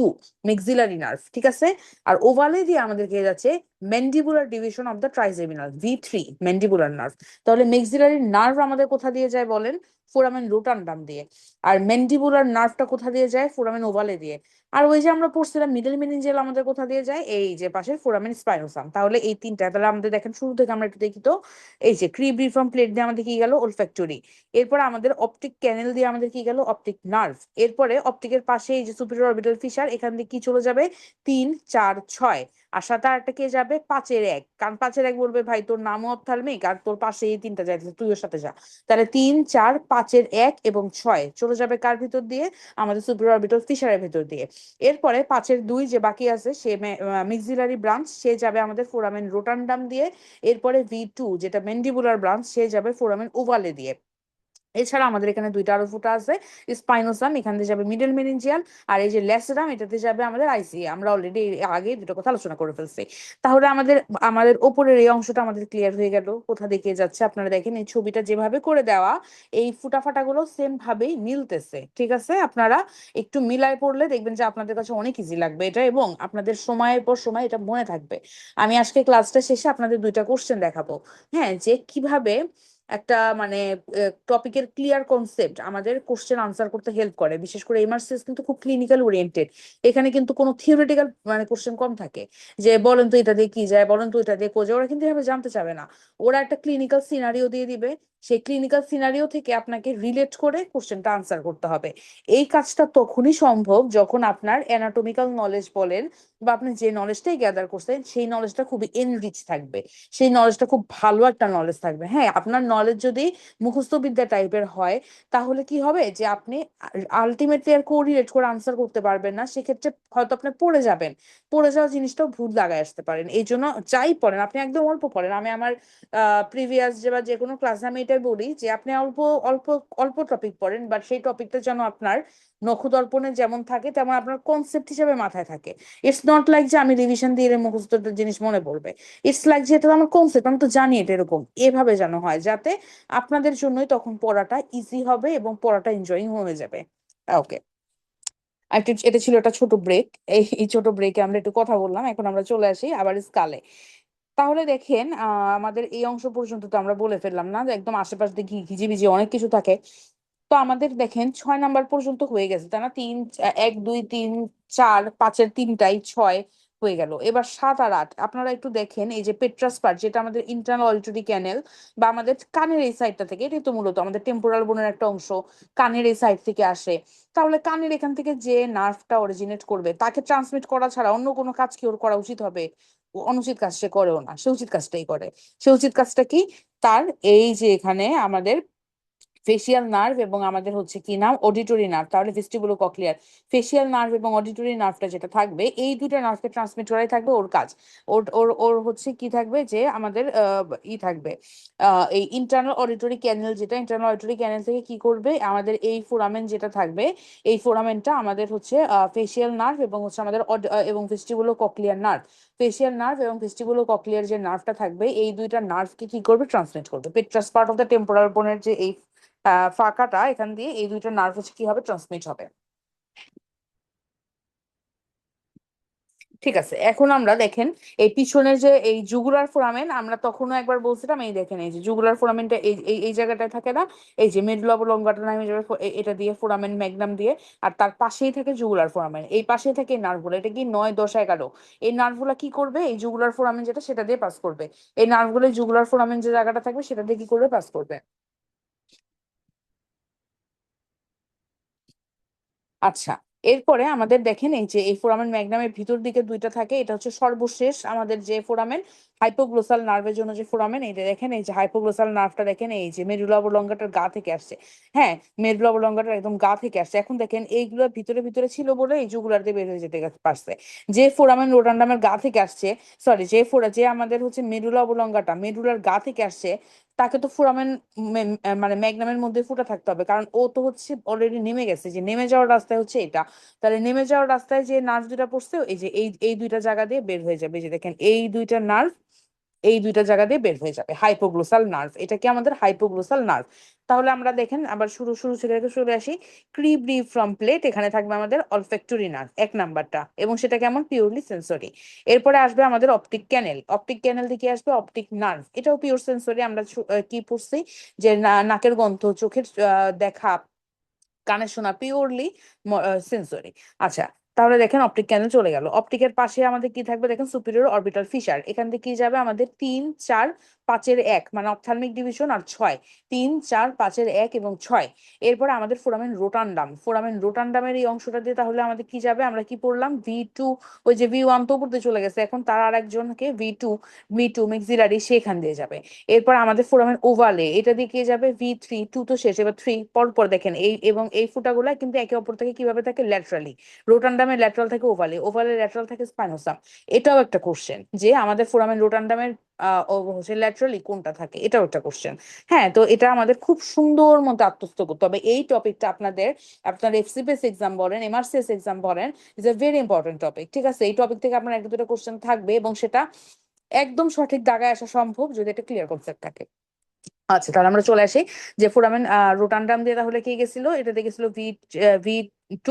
ম্যাক্সিলারি নার্ভ, ঠিক আছে। আর ওভালে দিয়ে আমাদের কে যাচ্ছে mandibular division of the trigeminal, V3 mandibular nerve. তাহলে ম্যাক্সিলারি নার্ভ আমাদের কোথা দিয়ে যায় বলেন, ফোরামেন রোটান্ডাম দিয়ে। আর ম্যান্ডিবুলার নার্ভটা কোথা দিয়ে যায়, ফোরামেন ওভালে দিয়ে। আর ওই যে আমরা পড়ছিলাম মিডল মেনিনজিয়াল আমাদের কোথা দিয়ে যায়, এই যে পাশে ফোরামেন স্পাইনোসাম। তাহলে এই 3টা, তাহলে আমাদের দেখেন শুরু থেকে আমরা একটু দেখি তো, এই যে ক্রিব্রিফর্ম প্লেট দিয়ে আমাদের কি গেল, olfactory। এরপর আমাদের অপটিক ক্যানেল দিয়ে আমাদের কি গেল, অপটিক নার্ভ। এরপরে অপটিকের পাশে এই যে সুপিরিয়র অরবিটাল ফিশার, এখান দিয়ে কি চলে যাবে, 3 4 6, আর সাথে আরেকটা কে যাবে, 5-এর 1, কারণ 5-এর 1 বলবে ভাই তোর নামও অপথালমিক আর তোর পাশে এই 3টা যাইতেছে, তুই ওর সাথে যা। তাহলে 3 4 5-এর 1 এবং 6 চলে যাবে কার ভিতর দিয়ে, আমাদের সুপিরিয়র অরবিটাল ফিশারের ভিতর দিয়ে। এরপরে 5-এর 2 যে বাকি আছে, সে মিক্সিলারি ব্রাঞ্চ, সে যাবে আমাদের ফোরামেন রোটান্ডাম দিয়ে। এরপরে V2 যেটা ম্যান্ডিবুলার ব্রাঞ্চ, সে যাবে ফোরামেন ওভালে দিয়ে। এছাড়া আমাদের এখানে 2টা আরো ফুটা আছে, স্পাইনোসাম, এখান দিয়ে যাবে মিডল মেনিনজিয়াল, আর এই যে ল্যাসেরাম, এটাতে যাবে আমাদের আইসিএ। আমরা অলরেডি আগে 2টা কথা আলোচনা করে ফেলছি। তাহলে আমাদের আমাদের ওপরের এই অংশটা আমাদের ক্লিয়ার হয়ে গেল, কোথা দিকে যাচ্ছে। আপনারা দেখেন এই ছবিটা যেভাবে করে দেওয়া, এই ফুটাফাটা গুলো সেম ভাবেই মিলতেছে, ঠিক আছে। আপনারা একটু মিলায় পড়লে দেখবেন যে আপনাদের কাছে অনেক ইজি লাগবে এটা, এবং আপনাদের সময়ের পর সময় এটা মনে থাকবে। আমি আজকে ক্লাসটা শেষে আপনাদের 2টা কোশ্চেন দেখাবো, হ্যাঁ, যে কিভাবে একটা মানে টপিকের ক্লিয়ার কনসেপ্ট আমাদের কোশ্চেন আনসার করতে হেল্প করে। বিশেষ করে এমআরসিএস কিন্তু খুব ক্লিনিক্যাল ওরিয়েন্টেড, এখানে কিন্তু কোনো থিওরিটিক্যাল মানে কোশ্চেন কম থাকে, যে বলেন তো এটা দিয়ে কি যায়, বলেন তো এটা দিয়ে কোজে, ওরা কিন্তু এভাবে জানতে চাবে না। ওরা একটা ক্লিনিক্যাল সিনারিও দিয়ে দিবে, সেই ক্লিনিক্যাল সিনারিও থেকে আপনাকে রিলেট করে কোশ্চেনটা আনসার করতে হবে। এই কাজটা তখনই সম্ভব যখন আপনার অ্যানাটমিক্যাল নলেজ বলেন, বা আপনি যে নলেজটাই গ্যাদার করছেন সেই নলেজটা খুবই এনরিচ থাকবে, সেই নলেজটা খুব ভালো একটা নলেজ থাকবে। হ্যাঁ, আপনার নলেজ যদি মুখস্থ বিদ্যা টাইপের হয় তাহলে কি হবে যে আপনি আলটিমেটলি আর কোরিলেট করে আনসার করতে পারবেন না, সেক্ষেত্রে হয়তো আপনি পড়ে যাবেন, পড়ে যাওয়া জিনিসটাও ভুল লাগায় আসতে পারেন। এই জন্য যাই পড়েন আপনি একদম অল্প পড়েন। আমি আমার প্রিভিয়াস যে কোনো ক্লাসে আমি এটাই বলি যে আপনি অল্প অল্প অল্প টপিক পড়েন, বাট সেই টপিকটা যেন আপনার নখদর্পণে যেমন থাকে তেমন আপনার কনসেপ্ট হিসেবে মাথায় থাকে। ইটস নট লাইক যে আমি রিভিশন দিয়ে এর মুখস্থ জিনিস মনে পড়বে, ইটস লাইক যে এটা আমার কনসেপ্ট, আমি তো জানি এটা এরকম, এভাবে যেন হয় যাতে আপনাদের জন্যই তখন পড়াটা ইজি হবে এবং পড়াটা এনজয়িং হয়ে যাবে। ওকে, এটা ছিল একটা ছোট ব্রেক। এই ছোট ব্রেকে আমরা একটু কথা বললাম, এখন আমরা চলে আসি আবার স্কালে। তাহলে দেখেন আমাদের এই অংশ পর্যন্ত তো আমরা বলে ফেললাম না, যে একদম আশেপাশ দিয়ে ঘিজিবিজি অনেক কিছু থাকে। তো আমাদের দেখেন 6 নাম্বার পর্যন্ত হয়ে গেছে, তাই না? 1 2 3 4 5-এর 3টাই 6 হয়ে গেল। এবার 7 আর 8 আপনারা একটু দেখেন, এই যে পেট্রাস পার্ট যেটা আমাদের ইন্টারনাল অডিটরি ক্যানেল বা আমাদের কানের এই সাইডটা থেকে, এটাই তো মূলত আমাদের টেম্পোরাল বোনের একটা অংশ, কানের এই সাইড থেকে আসে। তাহলে কানের এখান থেকে যে নার্ভটা অরিজিনেট করবে তাকে ট্রান্সমিট করা ছাড়া অন্য কোনো কাজ কি ওর করা উচিত হবে? ও অনুচিত কাজ সে করেও না, সে উচিত কাজটাই করে। সে উচিত কাজটা কি? তার এই যে এখানে আমাদের ফেসিয়াল নার্ভ এবং আমাদের হচ্ছে কি নাম অডিটরি নার্ভ, তাহলে ভেস্টিবুলো কক্লিয়ার, ফেসিয়াল নার্ভ এবং অডিটরি নার্ভটা যেটা থাকবে এই দুইটা নার্ভকে ট্রান্সমিট করাই থাকবে ওর কাজ। ওর ওর ওর হচ্ছে কি থাকবে যে আমাদের থাকবে এই ইন্টারনাল অডিটরি ক্যানেল, যেটা ইন্টারনাল অডিটরি ক্যানেল থেকে কি করবে আমাদের এই ফোরামেন যেটা থাকবে, এই ফোরামেনটা আমাদের হচ্ছে ফেসিয়াল নার্ভ এবং হচ্ছে আমাদের এবং ভেস্টিবুলো কক্লিয়ার নার্ভ, ফেসিয়াল নার্ভ এবং ভেস্টিবুলো কক্লিয়ার যে নার্ভটা থাকবে এই দুইটা নার্ভকে কি করবে ট্রান্সমিট করবে। পেট্রাস পার্ট অফ দ্য টেম্পোরাল বোনের যে এই ফাঁকাটা, এখান দিয়ে এই দুইটা নার্ভ হচ্ছে কি হবে ট্রান্সমিট হবে। ঠিক আছে, এখন আমরা দেখেন এই পিছনের যে এই জুগুলার ফোরামেন, আমরা তখনও একবার বলছিলাম, এই দেখেন এই যে জুগুলার ফোরামেনটা এই এই এই জায়গাটায় থাকে না, এই যে মেডুলা অবলঙ্গাটা নামে যাবে এটা দিয়ে ফোরামেন ম্যাগনাম দিয়ে, আর তার পাশেই থাকে জুগুলার ফোরামেন, এই পাশেই থাকে এই নার্ভগুলো, এটা কি 9 10 11, এই নার্ভগুলো কি করবে এই জুগুলার ফোরামেন যেটা সেটা দিয়ে পাস করবে। এই নার্ভগুলো জুগুলার ফোরামেন যে জায়গাটা থাকবে সেটা দিয়ে কি করবে পাস করবে। আচ্ছা, এরপরে আমাদের দেখেন এই যে এই ফোরামেন ম্যাগনামের ভিতর দিকে দুইটা থাকে, এটা হচ্ছে সর্বশেষ আমাদের যে ফোরামেন হাইপোগ্লোসাল নার্ভের জন্য যে ফোরামেন, এই যে দেখেন এই যে হাইপোগ্লোসাল নার্ভটা দেখেন এই যে মেরুলা অবলঙ্গাটার গা থেকে আসছে। হ্যাঁ, মেরুলা অবলঙ্গাটার একদম গা থেকে আসছে। এখন দেখেন এইগুলো ভিতরে ভিতরে ছিল বলে এই জুগুলার দিয়ে বের হয়ে যেতে পারছে। যে ফোরামেন রোটান্ডামের গা থেকে আসছে, সরি যে আমাদের হচ্ছে মেরুলা অবলঙ্গাটা মেরুলার গা থেকে আসছে, তাকে তো ফোরামেন মানে ম্যাগনামের মধ্যে ফুটা থাকতে হবে, কারণ ও তো হচ্ছে অলরেডি নেমে গেছে, যে নেমে যাওয়ার রাস্তায় হচ্ছে এটা। তাহলে নেমে যাওয়ার রাস্তায় যে নার্ভ দুটা পড়ছে এই যে এই দুইটা জায়গা দিয়ে বের হয়ে যাবে, এই যে দেখেন এই দুইটা নার্ভ এই দুইটা জায়গা দিয়ে বের হয়ে যাবে, হাইপোগ্লোসাল নার্ভ, এটা কি আমাদের হাইপোগ্লোসাল নার্ভ। তাহলে আমরা দেখেন আবার শুরু শুরু থেকে চলে আসি, ক্রিব্রিফ্রম প্লেট, এখানে থাকবে আমাদের অলফ্যাক্টরি নার্ভ 1 নাম্বারটা, এবং সেটা কেমন পিওরলি সেন্সরি। এরপরে আসবে আমাদের অপটিক ক্যানেল, অপটিক ক্যানেল থেকে আসবে অপটিক নার্ভ, এটাও পিওর সেন্সরি। আমরা কি পড়ছি যে নাকের গন্ধ, চোখের দেখা, কানে শোনা, পিওরলি সেন্সরি। আচ্ছা, তাহলে দেখেন অপটিক ক্যানেল চলে গেল। অপটিকের পাশে আমাদের কি থাকবে দেখেন সুপিরিয়র অরবিটাল ফিশার, এখান থেকে কি যাবে আমাদের 3 4 5-এর 1 মানে অপথ্যালমিক ডিভিশন, আর 6 3 4 5-এর 1 এবং 6। এরপরে আমাদের ফোরামেন রোটান্ডাম, ফোরামেন রোটান্ডামের এই অংশটা দিয়ে তাহলে আমাদের কি যাবে, আমরা কি পড়লাম V2, ওই যে V1 তো উপর দিয়ে চলে গেছে, এখন তার আর একজনকে V2 মেক্সিলারি সেখান দিয়ে যাবে। এরপর আমাদের ফোরামেন ওভালে, এটা দিয়ে কে যাবে V3, 2 তো শেষ, এবার 3 পর পর দেখেন এই এবং এই ফুটাগুলা কিন্তু একে অপর থেকে কিভাবে থাকে ল্যাটারালি, রোটান্ডামের ল্যাটারাল থাকে ওভালে, ওভালের ল্যাটারাল থাকে স্পাইনোসাম। এটাও একটা কোশ্চেন যে আমাদের ফোরামেন রোটান্ডামের হচ্ছে ল্যাটারালি কোনটা থাকে, এটাও একটা কোশ্চেন। হ্যাঁ, তো এটা আমাদের খুব সুন্দর মতো আত্মস্থ করতে হবে। এই টপিকটা আপনাদের আপনার এফসিপিএস এক্সাম বলেন এমআরসিএস এক্সাম বলেন, is a very important topic. ঠিক আছে, এই টপিক থেকে আপনার একটা দুটো কোশ্চেন থাকবে এবং সেটা একদম সঠিক দাগায় আসা সম্ভব যদি একটা ক্লিয়ার কনসেপ্ট থাকে। আচ্ছা, তাহলে আমরা চলে আসি যে ফোরামেন রোটান্ডাম দিয়ে তাহলে কি গেছিল, এটাতে গেছিল V2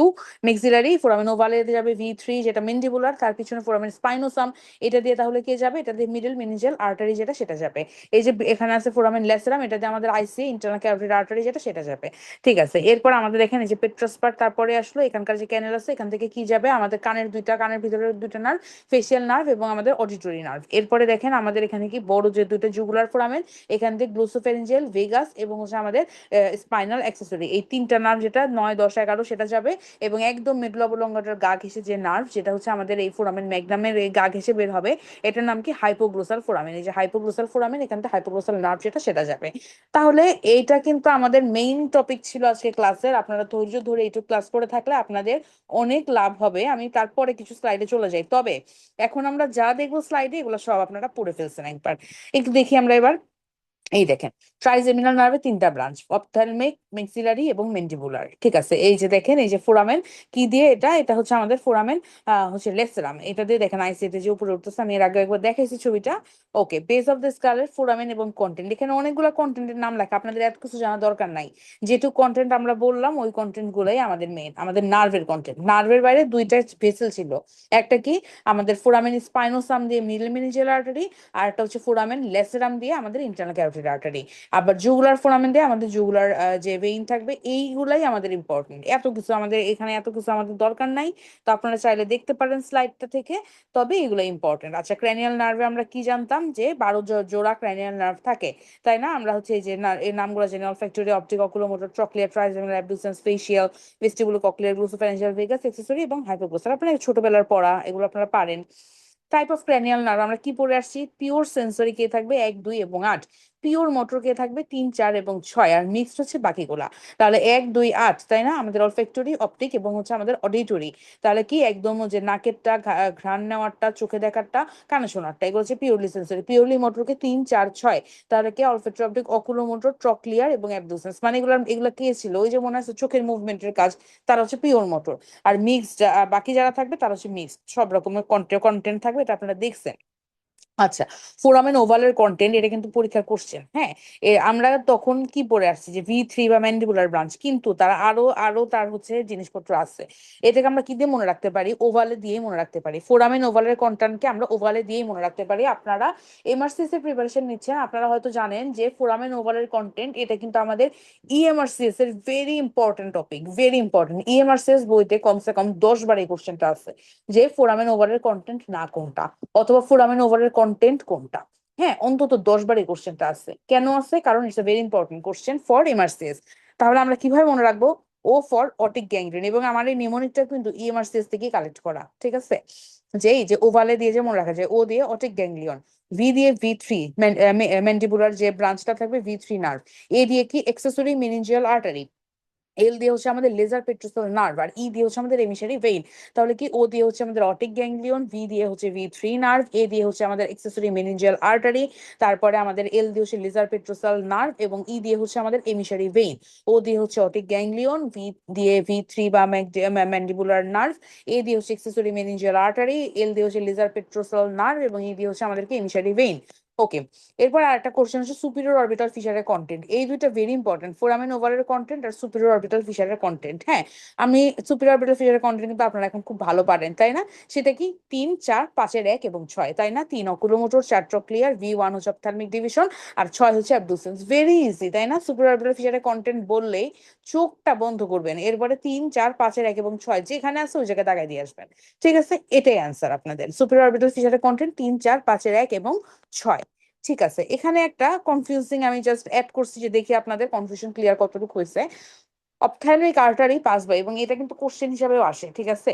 মেক্সিলারি, ফোরামেন ওভালে যাবে V3 যেটা মেন্ডিবুলার, তার পিছনে ফোরামেন স্পাইনোসাম, এটা দিয়ে তাহলে কে যাবে, এটা দিয়ে মিডল মেনিঞ্জিয়াল আর্টারি যেটা সেটা যাবে। এই যে এখানে আছে ফোরামেন ল্যাসেরাম, এটা দিয়ে আমাদের আইসি ইন্টারনাল ক্যারোটিড আর্টারি যেটা সেটা যাবে। ঠিক আছে, এরপর আমাদের এখানে যে পেট্রাস পার্ট তারপরে আসলো, এখানকার যে ক্যানেল আছে এখান থেকে কি যাবে আমাদের কানের ভিতরের দুইটা নার্ভ, ফেসিয়াল নার্ভ এবং আমাদের অডিটরি নার্ভ। এরপরে দেখেন আমাদের এখানে কি বড় যে দুটো জুগুলার ফোরামেন, এখান থেকে গ্লোসোফেরিঞ্জিয়াল, ভেগাস এবং হচ্ছে আমাদের স্পাইনাল অ্যাক্সেসরি, এই 3টা নার্ভ যেটা 9 10 11 সেটা যাবে। যাবে এবং একদম মেডুলা অবলঙ্গটার গা ঘেঁষে যে নার্ভ, যেটা হচ্ছে আমাদের এই ফোরামেন ম্যাগনামের এই গা ঘেঁষে বের হবে, এটার নাম কি হাইপোগ্লোসাল ফোরামেন। এই যে হাইপোগ্লোসাল ফোরামেন, এখান থেকে হাইপোগ্লোসাল নার্ভ যেটা সেটা যাবে। তাহলে এইটা কিন্তু আমাদের মেইন টপিক ছিল আজকে ক্লাসের। আপনারা ধৈর্য ধরে এইটুকু ক্লাস করে থাকলে আপনাদের অনেক লাভ হবে। আমি তারপরে কিছু স্লাইডে চলে যাই, তবে এখন আমরা যা দেখবো স্লাইডে এগুলো সব আপনারা পড়ে ফেলছেন একবার। একটু দেখি আমরা এবার। এই দেখেন, ট্রাইজেমিনাল নার্ভে তিনটা ব্রাঞ্চ, অপথ্যালমিক, মেক্সিলারি এবং মেন্ডিবুলার। ঠিক আছে, এই যে দেখেন, এই যে ফোরামেন কি দিয়ে, এটা হচ্ছে আমাদের ফোরামেন হচ্ছে লেসেরাম। এটা দিয়ে দেখেন আইসিতে যে উপরে উঠতেছে, আমি এর আগে একবার দেখাইছি ছবিটা। ওকে, বেস অফ দ্য স্কালের ফোরামেন এবং কন্টেন্ট, এখানে অনেকগুলো কন্টেন্টের নাম লেখা, আপনাদের এত কিছু জানা দরকার নাই। যেটুকু কন্টেন্ট আমরা বললাম ওই কন্টেন্ট গুলাই আমাদের মেন, আমাদের নার্ভের কন্টেন্ট। নার্ভের বাইরে দুইটা ভেসেল ছিল, একটা কি আমাদের ফোরামেন স্পাইনোসাম দিয়ে মিডল মেনিঞ্জিয়াল আর্টারি, আর একটা হচ্ছে ফোরামেন লেসেরাম দিয়ে আমাদের ইন্টারনাল ক্যারোটিড আর্টারি। আবার জুগুলার ফোরামেন দিয়ে আমাদের জুগুলার যে ভেইন থাকবে, এইগুলাই আমাদের ইম্পর্টেন্ট। এত কিছু আমাদের এখানে, এত কিছু আমাদের দরকার নাই, তো আপনারা চাইলে দেখতে পারেন স্লাইডটা থেকে, তবে এগুলো ইম্পর্টেন্ট। আচ্ছা, ক্র্যানিয়াল নার্ভে আমরা কি জানতাম যে 12 জোড়া ক্র্যানিয়াল নার্ভ থাকে, তাই না? আমরা হচ্ছে এই যে এই নামগুলো জেনে, olfactory, optic, oculomotor, trochlear, trigeminal, abducens, facial, vestibulocochlear, glossopharyngeal, vagus, accessory এবং হাইপোগ্লোসাল। আপনারা ছোটবেলার পড়া, এগুলো আপনারা পারেন। টাইপ অফ ক্র্যানিয়াল নার্ভ আমরা কি পড়ে আসছি? পিওর সেন্সরি কে থাকবে 1, 2 এবং 8, পিওর মোটর কে থাকবে 3, 4 এবং 6, আর মিক্সড হচ্ছে বাকিগুলা। তাহলে 1, 2, 8, তাই না? আমাদের অলফ্যাক্টরি, অপটিক এবং হচ্ছে আমাদের অডিটরি। তাহলে কি একদম যে নাকেরটা, ঘ্রাণ নেওয়ারটা, চোখে দেখারটা, কানে শোনারটা, এগুলো হচ্ছে পিওরলি সেন্সরি। পিওরলি মোটরকে 3, 4, 6, তাহলে কি অলফ্যাক্টরি, অপটিক, অকুলোমোটর, ট্রক্লিয়ার এবং অ্যাবডুসেন্স। মানে এগুলা কে ছিল? ওই যে মনে আছে চোখের মুভমেন্টের কাজ, তারা হচ্ছে পিওর মোটর। আর মিক্সড, বাকি যারা থাকবে তারা হচ্ছে মিক্সড, সব রকমের কন্টেন্ট থাকবে, এটা আপনারা দেখছেন। আচ্ছা, ফোরামেন ওভালের কন্টেন্ট, এটা কিন্তু পরীক্ষার কোশ্চেন। হ্যাঁ, আমরা তখন কি পড়ে আসছি যে V3 বা ম্যান্ডিবুলার ব্রাঞ্চ, কিন্তু তারা আরো আরো তার হচ্ছে জিনিসপত্র আছে। এটাকে আমরা কি দিয়ে মনে রাখতে পারি? ওভালে দিয়ে মনে রাখতে পারি। ফোরামেন ওভালের কন্টেন্টকে আমরা ওভালে দিয়েই মনে রাখতে পারি। আপনারা এমআরসিএস এর প্রিপারেশন নিচ্ছেন, আপনারা হয়তো জানেন যে ফোরামেন ওভালের কন্টেন্ট, এটা কিন্তু আমাদের ইএমআরসিএস এর very important topic, very important. EMRCS বইতে কমসে কম 10 বার এই কোশ্চেনটা আছে, যে ফোরামেন ওভালের কন্টেন্ট না কোনটা, অথবা ফোরামেন ওভারের কন্টেন্ট কোনটা। হ্যাঁ, অন্তত 10 বার এই কোশ্চেনটা আছে। কেন আছে? কারণ it's a very important question for MRCS. তাহলে আমরা কিভাবে মনে রাখবো? ও ফর অটিক গ্যাংগ্রিন, এবং আমার এই নিউমোনিকটা কিন্তু ইএমআরসিএস থেকে কালেক্ট করা। ঠিক আছে, যেই যে ওভালে দিয়ে যে মনে রাখা যায়, ও দিয়ে অটিক গ্যাংলিয়ন, ভি দিয়ে V3 ম্যান্ডিবুলার যে ব্রাঞ্চটা থাকবে V3 নার্ভ, এ দিয়ে কি এক্সেসরি মেনিনজিয়াল আর্টারি, এল দিয়ে হচ্ছে আমাদের লেজার পেট্রোসাল নার্ভ, আর ই দিয়ে হচ্ছে আমাদের এমিসারি ভেইন। তাহলে কি ও দিয়ে হচ্ছে আমাদের অটিক গ্যাংলিয়ন, ভি দিয়ে হচ্ছে V3 নার্ভ, এ দিয়ে হচ্ছে আমাদের এক্সেসরি মেনিনজিয়াল আর্টারি, তারপরে আমাদের এল দিয়ে হচ্ছে লেজার পেট্রোসাল নার্ভ, এবং ই দিয়ে হচ্ছে আমাদের এমিসারি ভেইন, ও দিয়ে হচ্ছে অটিক গ্যাংলিয়ন, ভি দিয়ে V3 বা ম্যান্ডিবুলার নার্ভ, এ দিয়ে হচ্ছে এক্সেসরি মেনিনজিয়াল আর্টারি, এল দিয়ে হচ্ছে লেজার পেট্রোসাল নার্ভ, এবং ই দিয়ে হচ্ছে আমাদেরকে এমিসারি ভেইন। ওকে, এরপর আরেকটা কোশ্চেন হচ্ছে সুপিরিয়র অরবিটাল ফিশারের কন্টেন্ট। এই দুইটা ভেরি ইম্পর্টেন্ট, ফোরামেন ওভারের কন্টেন্ট আর সুপিরিয়র অরবিটাল ফিশারের কন্টেন্ট। হ্যাঁ, আমি সুপিরিয়র অরবিটাল ফিশারের কন্টেন্ট কিন্তু আপনারা এখন খুব ভালো পারেন, তাই না? সেটা কি 3, 4, 5 1 এবং 6, তাই না? 3 অকুলোমোটর, 4 ট্রক্লিয়ার, V1 হচ্ছে অপথ্যালমিক ডিভিশন, আর 6 হচ্ছে অ্যাবডুসেন্স। ভেরি ইজি, তাই না? সুপিরিয়র অরবিটাল ফিশারের কন্টেন্ট বললেই চোখটা বন্ধ করবেন, এরপরে 3, 4, 5 1 এবং 6 যেখানে আছে ওই জায়গায় দাগাই দিয়ে আসবেন। ঠিক আছে, এটাই অ্যান্সার আপনাদের। সুপিরিয়র অরবিটাল ফিশারের কন্টেন্ট 3, 4, 5 1 এবং 6। ঠিক আছে, এখানে একটা কনফিউজিং আমি জাস্ট অ্যাড করছি, যে দেখি আপনাদের কনফিউশন ক্লিয়ার কতটুকু হয়েছে। অপথ্যালমিক আর্টারি পাসবাই, এবং এটা কিন্তু কোশ্চেন হিসাবেও আসে। ঠিক আছে,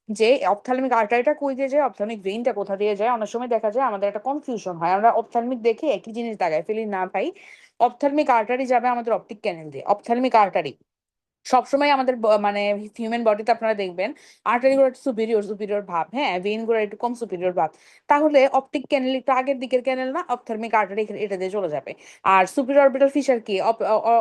যে অপথ্যালমিক আর্টারিটা কই দিয়ে যায়, অপথ্যালমিক ভেইনটা কোথা দিয়ে যায়, অনেক সময় দেখা যায় আমাদের একটা কনফিউশন হয়, আমরা অপথ্যালমিক দেখে একই জিনিস দাগায় ফেলি। না ভাই, অপথ্যালমিক আর্টারি যাবে আমাদের অপটিক ক্যানেল দিয়ে। অপথ্যালমিক আর্টারি সবসময় আমাদের মানে হিউম্যান বডিতে আপনারা দেখবেন আর্টারি গুলো একটু সুপিরিয়র সুপিরিয়র ভাব, হ্যাঁ, ভেইন গুলো একটু কম সুপিরিয়র ভাব। তাহলে অপটিক ক্যানেল একটু আগের দিকের ক্যানেল না, অপথ্যালমিক আর্টারি এটা দিয়ে চলে যাবে। আর সুপিরিয়র অরবিটাল ফিশার কি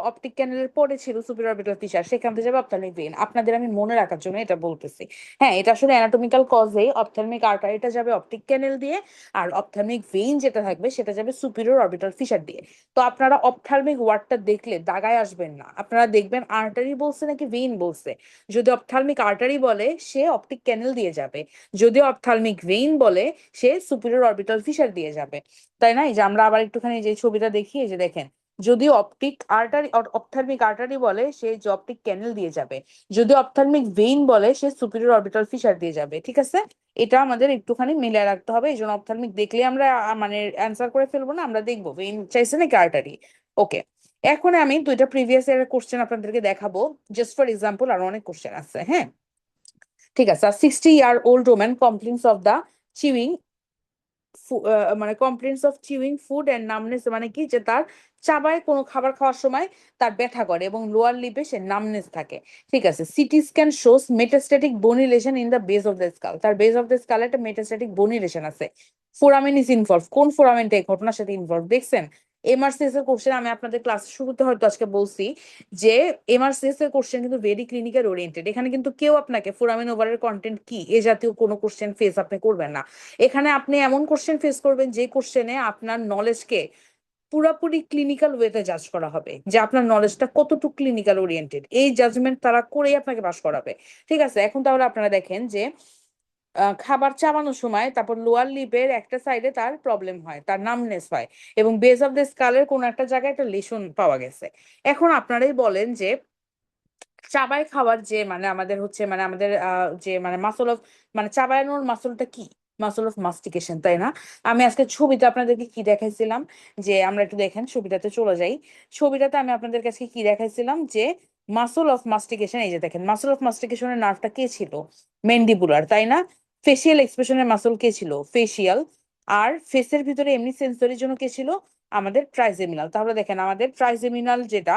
অপটিক ক্যানেলের পরে ছিল সুপিরিয়র অরবিটাল ফিশার, সেখান থেকে যাবে অপথ্যালমিক ভেইন। আপনাদের আমি মনে রাখার জন্য এটা বলতেছি। হ্যাঁ, এটা আসলে অ্যানাটমিক্যাল কজে অপথ্যালমিক আর্টারিটা যাবে অপটিক ক্যানেল দিয়ে, আর অপথ্যালমিক ভেইন যেটা থাকবে সেটা যাবে সুপিরিয়র অরবিটাল ফিশার দিয়ে। তো আপনারা অপথ্যালমিক ওয়ার্ডটা দেখলে দাগায় আসবেন না, আপনারা দেখবেন আর্টারি বলছে নাকি ভেইন বলছে। যদি অপথ্যালমিক আর্টারি বলে সে অপটিক ক্যানেল দিয়ে যাবে, যদি অপথ্যালমিক ভেইন বলে সে সুপিরিয়র অরবিটাল ফিশার দিয়ে যাবে, তাই না? এই যে আমরা আবার একটুখানি যে ছবিটা দেখি, এই যে দেখেন, যদি অপথ্যালমিক আর্টারি বলে সে যে অপটিক ক্যানেল দিয়ে যাবে, যদি অপথ্যালমিক ভেইন বলে সে সুপিরিয়র অরবিটাল ফিশার দিয়ে যাবে। ঠিক আছে, এটা আমাদের একটুখানি মিলে রাখতে হবে। এই জন্য অপথ্যালমিক দেখলে আমরা মানে অ্যান্সার করে ফেলবো না, আমরা দেখবো ভেইন চাইছে নাকি আর্টারি। ওকে, এখন আমি দুইটা প্রিভিয়াস ইয়ারের কোশ্চেন আপনাদেরকে দেখাবো, জাস্ট ফর এক্সাম্পল, আরো অনেক কোশ্চেন আছে, হ্যাঁ? ঠিক আছে। 60-year-old woman complains of the chewing মানে complaints of chewing food and numbness, মানে কি যে তার চাবায় কোনো খাবার খাওয়ার সময় তার ব্যথা করে এবং লোয়ার লিপে সে নামনেস থাকে। ঠিক আছে। CT scan shows metastatic bony lesion in the base of the skull, তার বেস অফ দ্য স্কালে একটা মেটাস্ট্যাটিক বোনি লেশন আছে। ফোরামেন ইজ ইনভলভ, কোন ফোরামেনটা এই ঘটনার সাথে ইনভলভ দেখছেন? এমআরসিএস এর কোশ্চেন আমি আপনাদের ক্লাস শুরুতে হয়তো আজকে বলছি যে এমআরসিএস এর কোশ্চেন কিন্তু ভেরি ক্লিনিক্যাল ওরিয়েন্টেড, এখানে কিন্তু কেউ আপনাকে ফোরামেন ওভারের কন্টেন্ট কি এ জাতীয় কোনো কোশ্চেন ফেস আপনি করবেন না। এখানে আপনি এমন কোশ্চেন ফেস করবেন যে কোশ্চেনে আপনার নলেজকে পুরাপুরি ক্লিনিক্যাল ওয়েতে জাজ করা হবে, যে আপনার নলেজটা কতটুকু ক্লিনিক্যাল ওরিয়েন্টেড, এই জাজমেন্ট তারা করেই আপনাকে পাস করাবে। ঠিক আছে। এখন তাহলে আপনারা দেখেন যে খাবার চাবানোর সময় তারপর লোয়ার লিপের একটা সাইডে তার প্রবলেম হয়, তার নামনেস হয় এবং বেস অফ দ্য স্কালের কোনো একটা জায়গায় একটা লেশন পাওয়া গেছে। এখন আপনারাই বলেন যে চাবাই খাবার যে মানে আমাদের হচ্ছে মানে আমাদের যে মানে মাসল অফ মানে চাবানোর মাসলটা কি? মাসল অফ মাস্টিকেশন, তাই না? আমি আজকে ছবিতে আপনাদেরকে কি দেখাইছিলাম, যে আমরা একটু দেখেন ছবিটাতে চলে যাই। ছবিটাতে আমি আপনাদের কাছে কি দেখাইছিলাম যে মাসল অফ মাস্টিকেশন, এই যে দেখেন মাসল অফ মাস্টিকেশনের নার্ভটা কে ছিল? মেন্ডিবুলার, তাই না? ফেসিয়াল এক্সপ্রেশনের মাসল কে ছিল? ফেসিয়াল। আর ফেসের ভিতরে এমনি সেন্সরির জন্য কে ছিল? আমাদের ট্রাইজেমিনাল। তাহলে দেখেন আমাদের ট্রাইজেমিনাল যেটা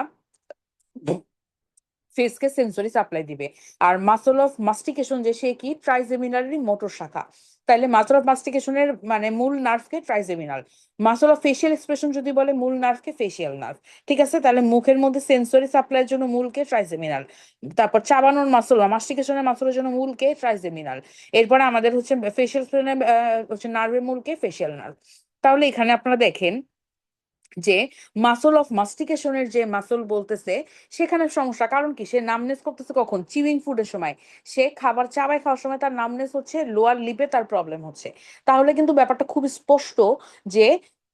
ফেসকে সেন্সরি সাপ্লাই দিবে, আর মাসল অফ মাস্টিকেশন যে সে কি ট্রাইজেমিনালি মোটর শাখা। তাহলে মাসল অফ মাস্টিকেশনের মানে মূল নার্ভকে trigeminal, muscle of facial expression যদি বলে মূল নার্ভকে ফেশিয়াল নার্ভ। ঠিক আছে। তাহলে মুখের মধ্যে সেন্সরি সাপ্লাইয়ের জন্য মূলকে ট্রাইজেমিনাল, তারপর চাবানোর মাসল মাস্টিকেশনের মাসলের জন্য মূলকে ট্রাইজেমিনাল, এরপরে আমাদের হচ্ছে ফেশিয়াল হচ্ছে নার্ভের মূলকে ফেশিয়াল নার্ভ। তাহলে এখানে আপনারা দেখেন যে মাসল অফ মাস্টিকেশনের যে মাসল বলতেছে সেখানে সমস্যা, কারণ কি সে নামনেস করতেছে কখন? চিউইং ফুডের সময়। সে খাবার চাবাই খাওয়ার সময় তার নামনেস হচ্ছে, লোয়ার লিপে তার প্রবলেম হচ্ছে। তাহলে কিন্তু ব্যাপারটা খুব স্পষ্ট যে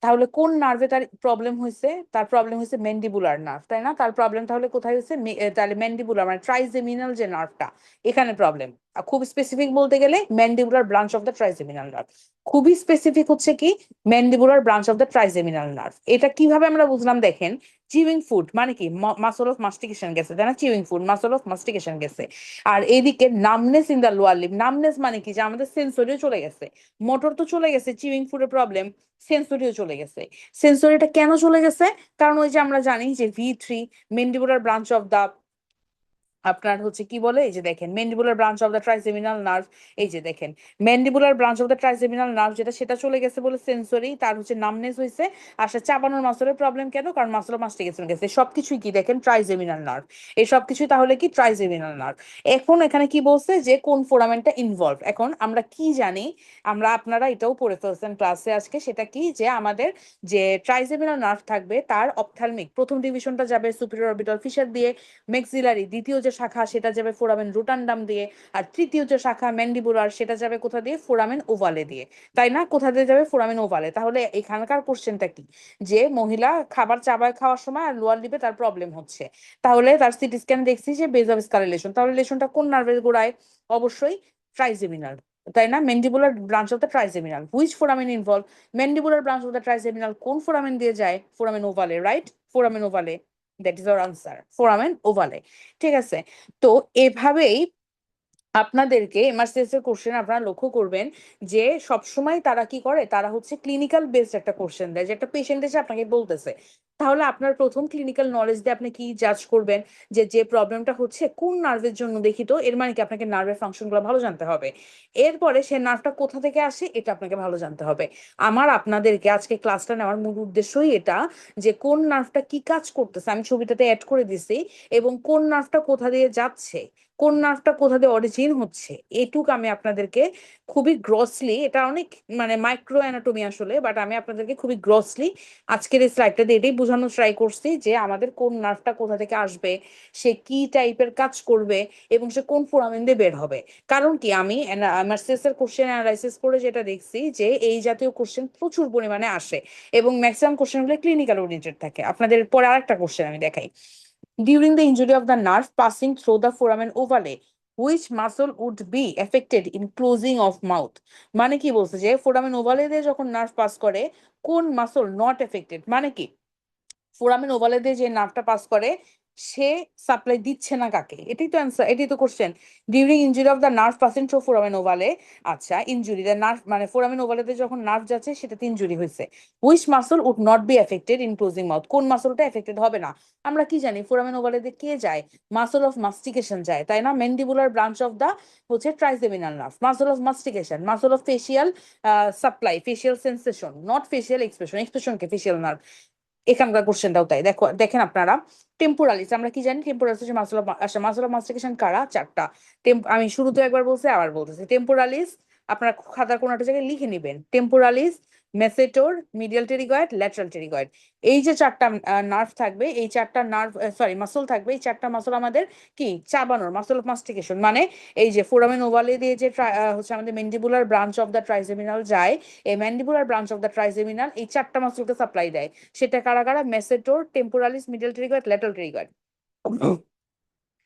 তাহলে কোন নার্ভে তার প্রবলেম হয়েছে? তার প্রবলেম হয়েছে মেন্ডিবুলার নার্ভ, তাই না? তার প্রবলেম তাহলে কোথায় হয়েছে? তাহলে মেন্ডিবুলার মানে ট্রাইজেমিনাল যে নার্ভটা, এখানে প্রবলেম। খুব স্পেসিফিক বলতে গেলে mandibular branch of the trigeminal nerve. খুবই স্পেসিফিক হচ্ছে কি? Mandibular branch of the trigeminal nerve. এটা কিভাবে আমরা বুঝলাম দেখেন, চিউইং ফুড মানে কি মাসল অফ মাস্টিকেশন গেছে, তাই না? Chewing food muscle of mastication গেছে। আর এইদিকে numbness in the lower lip, numbness মানে কি যে আমাদের সেন্সরিও চলে গেছে। মোটর তো চলে গেছে, চিউইং ফুডের প্রবলেম, সেন্সরিও চলে গেছে। সেন্সরিটা কেন চলে গেছে? কারণ ওই যে আমরা জানি যে V3 মেন্ডিবুলার ব্রাঞ্চ অফ দা আপনার হচ্ছে কি বলে, এই যে দেখেন mandibular branch of the trigeminal nerve, এই যে দেখেন mandibular branch of the trigeminal nerve যেটা, সেটা চলে গেছে বলে সেন্সরি তার হচ্ছে নামনেস হয়েছে। আর সে চাবানোর মাসলের প্রবলেম কেন? কারণ মাসল মাস্টিকেশন গেছে। সবকিছুই কি দেখেন ট্রাইজেমিনাল নার্ভ, এই সবকিছুই তাহলে কি ট্রাইজেমিনাল নার্ভ। এখন এখানে কি বলছে যে কোন ফোরামেনটা ইনভলভ। এখন আমরা কি জানি, আমরা আপনারা এটাও পড়ে ফেলছেন ক্লাসে আজকে, সেটা কি যে আমাদের যে ট্রাইজেমিনাল নার্ভ থাকবে তার অপথ্যালমিক প্রথম ডিভিশনটা যাবে সুপিরিয়র অরবিটাল ফিশার দিয়ে, মেক্সিলারি দ্বিতীয় যে শাখা সেটা যাবে ফোরামেন রুটান্ডাম দিয়ে, আর তৃতীয় যে শাখা ম্যান্ডিবুলার সেটা যাবে কোথা দিয়ে? ফোরামেন ওভালে দিয়ে, তাই না? কোথা দিয়ে যাবে? ফোরামেন ওভালে। তাহলে এখানকার কোশ্চেনটা কি যে মহিলা খাবার চাবায় খাওয়ার সময় আর লোয়ার লিপে তার প্রবলেম হচ্ছে, তাহলে তার সিটি স্ক্যান দেখছি যে বেজ অফ স্কাল লেশন, তাহলে লেশনটা কোন নার্ভের গোড়ায়? অবশ্যই ট্রাইজেমিনাল, তাই না? Mandibular branch of the trigeminal. Which foramen involve? Mandibular branch of the trigeminal কোন ফোরামেন দিয়ে যায়? Foramen ovale, right? Foramen ovale, that is our answer, foramen ovale. ঠিক আছে। তো এভাবেই আপনাদেরকে এমআরসিএস এর কোশ্চেন আপনারা লক্ষ্য করবেন যে সবসময় তারা কি করে, তারা হচ্ছে ক্লিনিক্যাল বেসড একটা কোশ্চেন দেয়, যে একটা পেশেন্ট এসে আপনাকে বলতেছে, তাহলে আপনার প্রথম ক্লিনিক্যাল নলেজ দিয়ে আপনি কি জাজ করবেন যে যে প্রবলেমটা হচ্ছে কোন নার্ভের জন্য, দেখি তো, এর মানে কি আপনাকে নার্ভের ফাংশন গুলো ভালো জানতে হবে। এরপরে সে নার্ভটা কোথা থেকে আসে এটা আপনাকে ভালো জানতে হবে। আমার আপনাদেরকে আজকে ক্লাসটা নেওয়ার মূল উদ্দেশ্যই এটা, যে কোন নার্ভটা কি কাজ করতেছে আমি ছবিটাতে অ্যাড করে দিছি, এবং কোন নার্ভটা কোথা দিয়ে যাচ্ছে, কোন নার্ভটা কোথা দিয়ে অরিজিন হচ্ছে, এটুক আমি আপনাদেরকে খুবই গ্রসলি, এটা অনেক মানে মাইক্রো অ্যানাটমি আসলে, বাট আমি আপনাদেরকে খুবই গ্রসলি আজকের এই স্লাইডটা দিয়ে এটাই বোঝানোর ট্রাই করছি যে আমাদের কোন নার্ভটা কোথা থেকে আসবে, সে কি টাইপের কাজ করবে, এবং সে কোন ফোরামেন দিয়ে বের হবে। কারণ কি আমি এমআরসিএস এর কোশ্চেন অ্যানালাইসিস করে যেটা দেখছি যে এই জাতীয় কোশ্চেন প্রচুর পরিমাণে আসে, এবং ম্যাক্সিমাম কোশ্চেন গুলো ক্লিনিক্যাল ওরিয়েন্টেড থাকে। আপনাদের পরে আরেকটা কোশ্চেন আমি দেখাই। During the injury of the nerve passing through the foramen ovale, which muscle would be affected in closing of mouth? মানে কি বলছে যে ফোরামেন ওভালে দিয়ে যখন নার্ভ পাস করে কোন মাসল নট এফেক্টেড, মানে কি ফোরামেন ওভালে দিয়ে যে নার্ভটা পাস করে সে সাপ্লাই দিচ্ছে না কাকে, এটাই তো অ্যান্সার, এটাই তো question. During injury of the nerve passing through foramen ovale, আচ্ছা ইনজুরি দ্য নার্ভ মানে ফোরামেন ওভালেতে যখন নার্ভ যাচ্ছে সেটাতে ইনজুরি হয়েছে, which muscle would not be affected in closing mouth, কোন মাসলটা এফেক্টেড হবে না? আমরা কি জানি ফোরামেন ওভালেতে কে যায়? মাসল অফ মাস্টিকেশন যায়, তাই না? ম্যান্ডিবুলার ব্রাঞ্চ অফ দা হচ্ছে trigeminal nerve, muscle of mastication, muscle of facial supply, facial sensation, not facial expression, এক্সপ্রেশনকে ফেসিয়াল নার্ভ। এখানকার কোশ্চেনটাও তাই, দেখো দেখেন আপনারা টেম্পোরালিস, আমরা কি জানি টেম্পোরালিস হচ্ছে মাসল অফ, আচ্ছা মাসল অফ মাস্টিকেশন কারা? চারটা। আমি শুরুতে একবার বলছি আবার বলতেছি, টেম্পোরালিস আপনারা খাতার কোনো একটা জায়গায় লিখে নিবেন, টেম্পোরালিস, মেসেটোর, মিডিয়াল টেরিগয়েড, ল্যাটারাল টেরিগয়েড। এই যে চারটা নার্ভ থাকবে, এই চারটা নার্ভ সরি মাসল থাকবে, এই চারটা মাসল আমাদের কি চাবানোর, মাসল অফ মাস্টিকেশন, মানে এই যে ফোরামেন ওভালে দিয়ে যে হচ্ছে আমাদের mandibular branch of the trigeminal যায়, এই mandibular branch of the trigeminal এই চারটা মাসলকে সাপ্লাই দেয়। সেটা কারা কারা? মেসেটোর, টেম্পোরালিস, মিডল টেরিগয়েড, ল্যাটারাল টেরিগয়েড।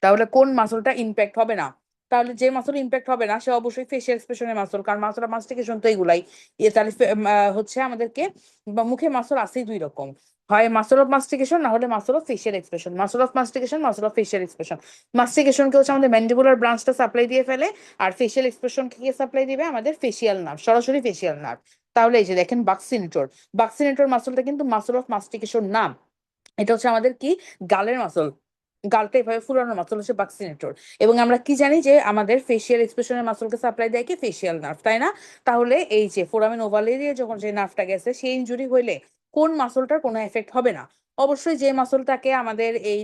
তাহলে কোন মাসলটা ইমপ্যাক্ট হবে না? তাহলে যে মাসল ইমপ্যাক্ট হবে না সে অবশ্যই ফেশিয়াল এক্সপ্রেশনের মাসল, কারণ মাসল অফ মাস্টিকেশন তো এইগুলাই। তাহলে হচ্ছে আমাদেরকে বা মুখে মাসল আছেই দুই রকম, হয় মাসল অফ মাস্টিকেশন না হলে muscle of facial expression, muscle of mastication, muscle of facial expression. মাস্টিকেশনকে হচ্ছে আমাদের ম্যান্ডিবুলার ব্রাঞ্চটা সাপ্লাই দিয়ে ফেলে, আর ফেশিয়াল এক্সপ্রেশনকে কে সাপ্লাই দিবে? আমাদের ফেশিয়াল নার্ভ, সরাসরি ফেশিয়াল নার্ভ। তাহলে এই যে দেখেন বাক্সিনেটর, বাক্সিনেটর মাসলটা কিন্তু মাসল অফ মাস্টিকেশন না, এটা হচ্ছে আমাদের কি গালের মাসল, গালটা এভাবে ফুলানোর মাসল হচ্ছে বাক্সিনেটর। এবং আমরা কি জানি যে আমাদের ফেশিয়াল এক্সপ্রেশনের মাসলকে সাপ্লাই দেয় কি? ফেশিয়াল নার্ভ, তাই না? তাহলে এই যে ফোরামেন ওভালে দিয়ে যখন যে নার্ভটা গেছে সেই ইনজুরি হইলে কোন মাসলটার কোনো এফেক্ট হবে না? অবশ্যই যে মাসলটাকে আমাদের এই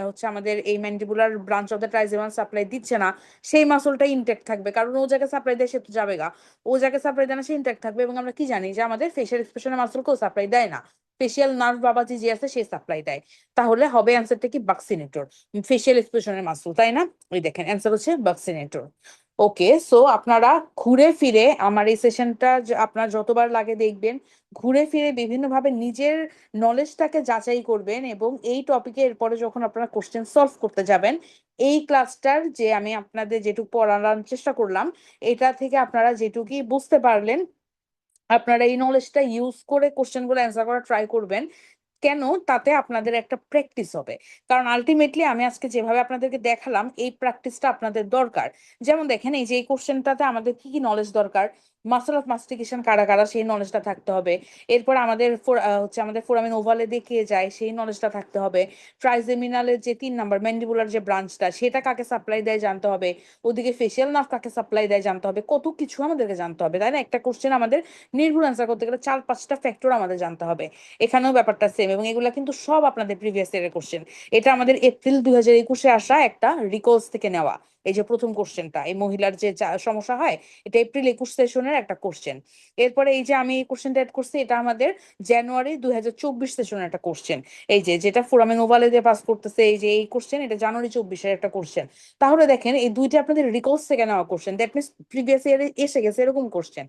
হচ্ছে আমাদের এই mandibular branch of the trigeminal supply দিচ্ছে না সেই মাসলটা ইনটেক্ট থাকবে, কারণ ও জায়গায় সাপ্লাই দেয় সে তো যাবে গা, ও জায়গায় সাপ্লাই দেয় না সে ইনটেক্ট থাকবে। এবং আমরা কি জানি যে আমাদের ফেশিয়াল এক্সপ্রেশনের মাসলকেও সাপ্লাই দেয় না, ফেশিয়াল নার্ভ বাবাজি যে আছে সে সাপ্লাই দেয়। তাহলে হবে অ্যান্সারটা কি? বাক্সিনেটর, ফেশিয়াল এক্সপ্রেশনের মাসল, তাই না? ওই দেখেন অ্যান্সার হচ্ছে বাক্সিনেটর। ওকে, সো আপনারা ঘুরে ফিরে আমার এই সেশনটা আপনার যতবার লাগে দেখবেন, ঘুরে ফিরে বিভিন্ন ভাবে নিজের নলেজটাকে যাচাই করবেন, এবং এই টপিকে এরপরে যখন আপনারা কোশ্চেন সলভ করতে যাবেন, এই ক্লাসটার যে আমি আপনাদের যেটুকু পড়ানোর চেষ্টা করলাম এটা থেকে আপনারা যেটুকুই বুঝতে পারলেন আপনারা এই নলেজটা ইউজ করে কোশ্চেন গুলো অ্যান্সার করা ট্রাই করবেন। কেন? তাতে আপনাদের একটা প্র্যাকটিস হবে, কারণ আলটিমেটলি আমি আজকে যেভাবে আপনাদেরকে দেখালাম এই প্র্যাকটিসটা আপনাদের দরকার। যেমন দেখেন এই যে এই কোশ্চেনটাতে আমাদের কি কি নলেজ দরকার, মাসল অফ মাস্টিকেশন কারা কারা সেই নলেজটা থাকতে হবে, এরপর আমাদের হচ্ছে আমাদের ফোরামেন ওভালে দিয়ে কে যায় সেই নলেজটা থাকতে হবে, ট্রাইজেমিনালের যে 3 নাম্বার ম্যান্ডিবুলার যে ব্রাঞ্চটা সেটা কাকে সাপ্লাই দেয় জানতে হবে, ওদিকে ফেশিয়াল নার্ভ কাকে সাপ্লাই দেয় জানতে হবে, কত কিছু আমাদেরকে জানতে হবে, তাই না? একটা কোশ্চেন আমাদের নির্ভুল অ্যান্সার করতে গেলে 4-5টা ফ্যাক্টর আমাদের জানতে হবে। এখানেও ব্যাপারটা সেম, এবং এগুলা কিন্তু সব আপনাদের প্রিভিয়াস ইয়ারের কোশ্চেন। এটা আমাদের এপ্রিল 2021-এ আসা একটা রিকোর্স থেকে নেওয়া। এই যে প্রথম কোশ্চেনটা এই মহিলার যে সমস্যা হয়, এটা এপ্রিল 21 সেশনের একটা কোশ্চেন। এরপরে এই যে আমি এই কোশ্চেনটা অ্যাড করছি এটা আমাদের জানুয়ারি 2024 সেশনের একটা কোশ্চেন। এই যে যেটা ফোরামেন ওভালে দিয়ে পাস করতেছে এই যে এই কোশ্চেন, এটা জানুয়ারি 24-এর একটা কোশ্চেন। তাহলে দেখেন এই দুইটা আপনাদের রিকোর্স থেকে নেওয়া কোশ্চেন, দ্যাট মিনস প্রিভিয়াস ইয়ারে এসে গেছে এরকম কোশ্চেন।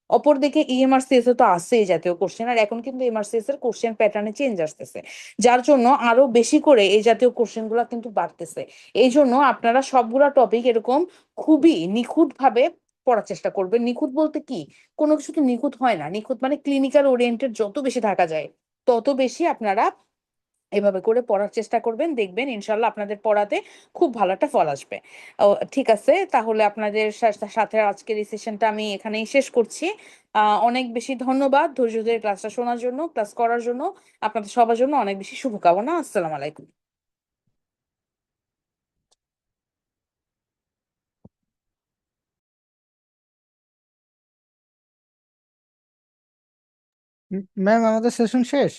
অপরদিকে ইএমআরসিএস এ তো আছে এই জাতীয় কোশ্চেন, আর এখন কিন্তু ইএমআরসিএস এর কোশ্চেন প্যাটার্নে চেঞ্জ আসতেছে, যার জন্য আরো বেশি করে এই জাতীয় কোশ্চেন গুলা কিন্তু বাড়তেছে। এই জন্য আপনারা সবগুলা টপিক এরকম খুবই নিখুঁত ভাবে পড়ার চেষ্টা করবেন। নিখুঁত বলতে কি, কোনো কিছু তো নিখুঁত হয় না, নিখুঁত মানে ক্লিনিক্যাল ওরিয়েন্টেড যত বেশি থাকা যায় তত বেশি আপনারা এভাবে করে পড়ার চেষ্টা করবেন, দেখবেন ইনশাল্লাহ আপনাদের পড়াতে খুব ভালো একটা ফল আসবে। ও ঠিক আছে, তাহলে আপনাদের সাথে আজকের এই সেশনটা আমি এখানেই শেষ করছি। অনেক বেশি ধন্যবাদ ধৈর্য ধরে ক্লাসটা শোনার জন্য, ক্লাস করার জন্য। আপনাদের সবার জন্য অনেক বেশি শুভকামনা। আসসালামু আলাইকুম। ম্যাম আমাদের সেশন শেষ।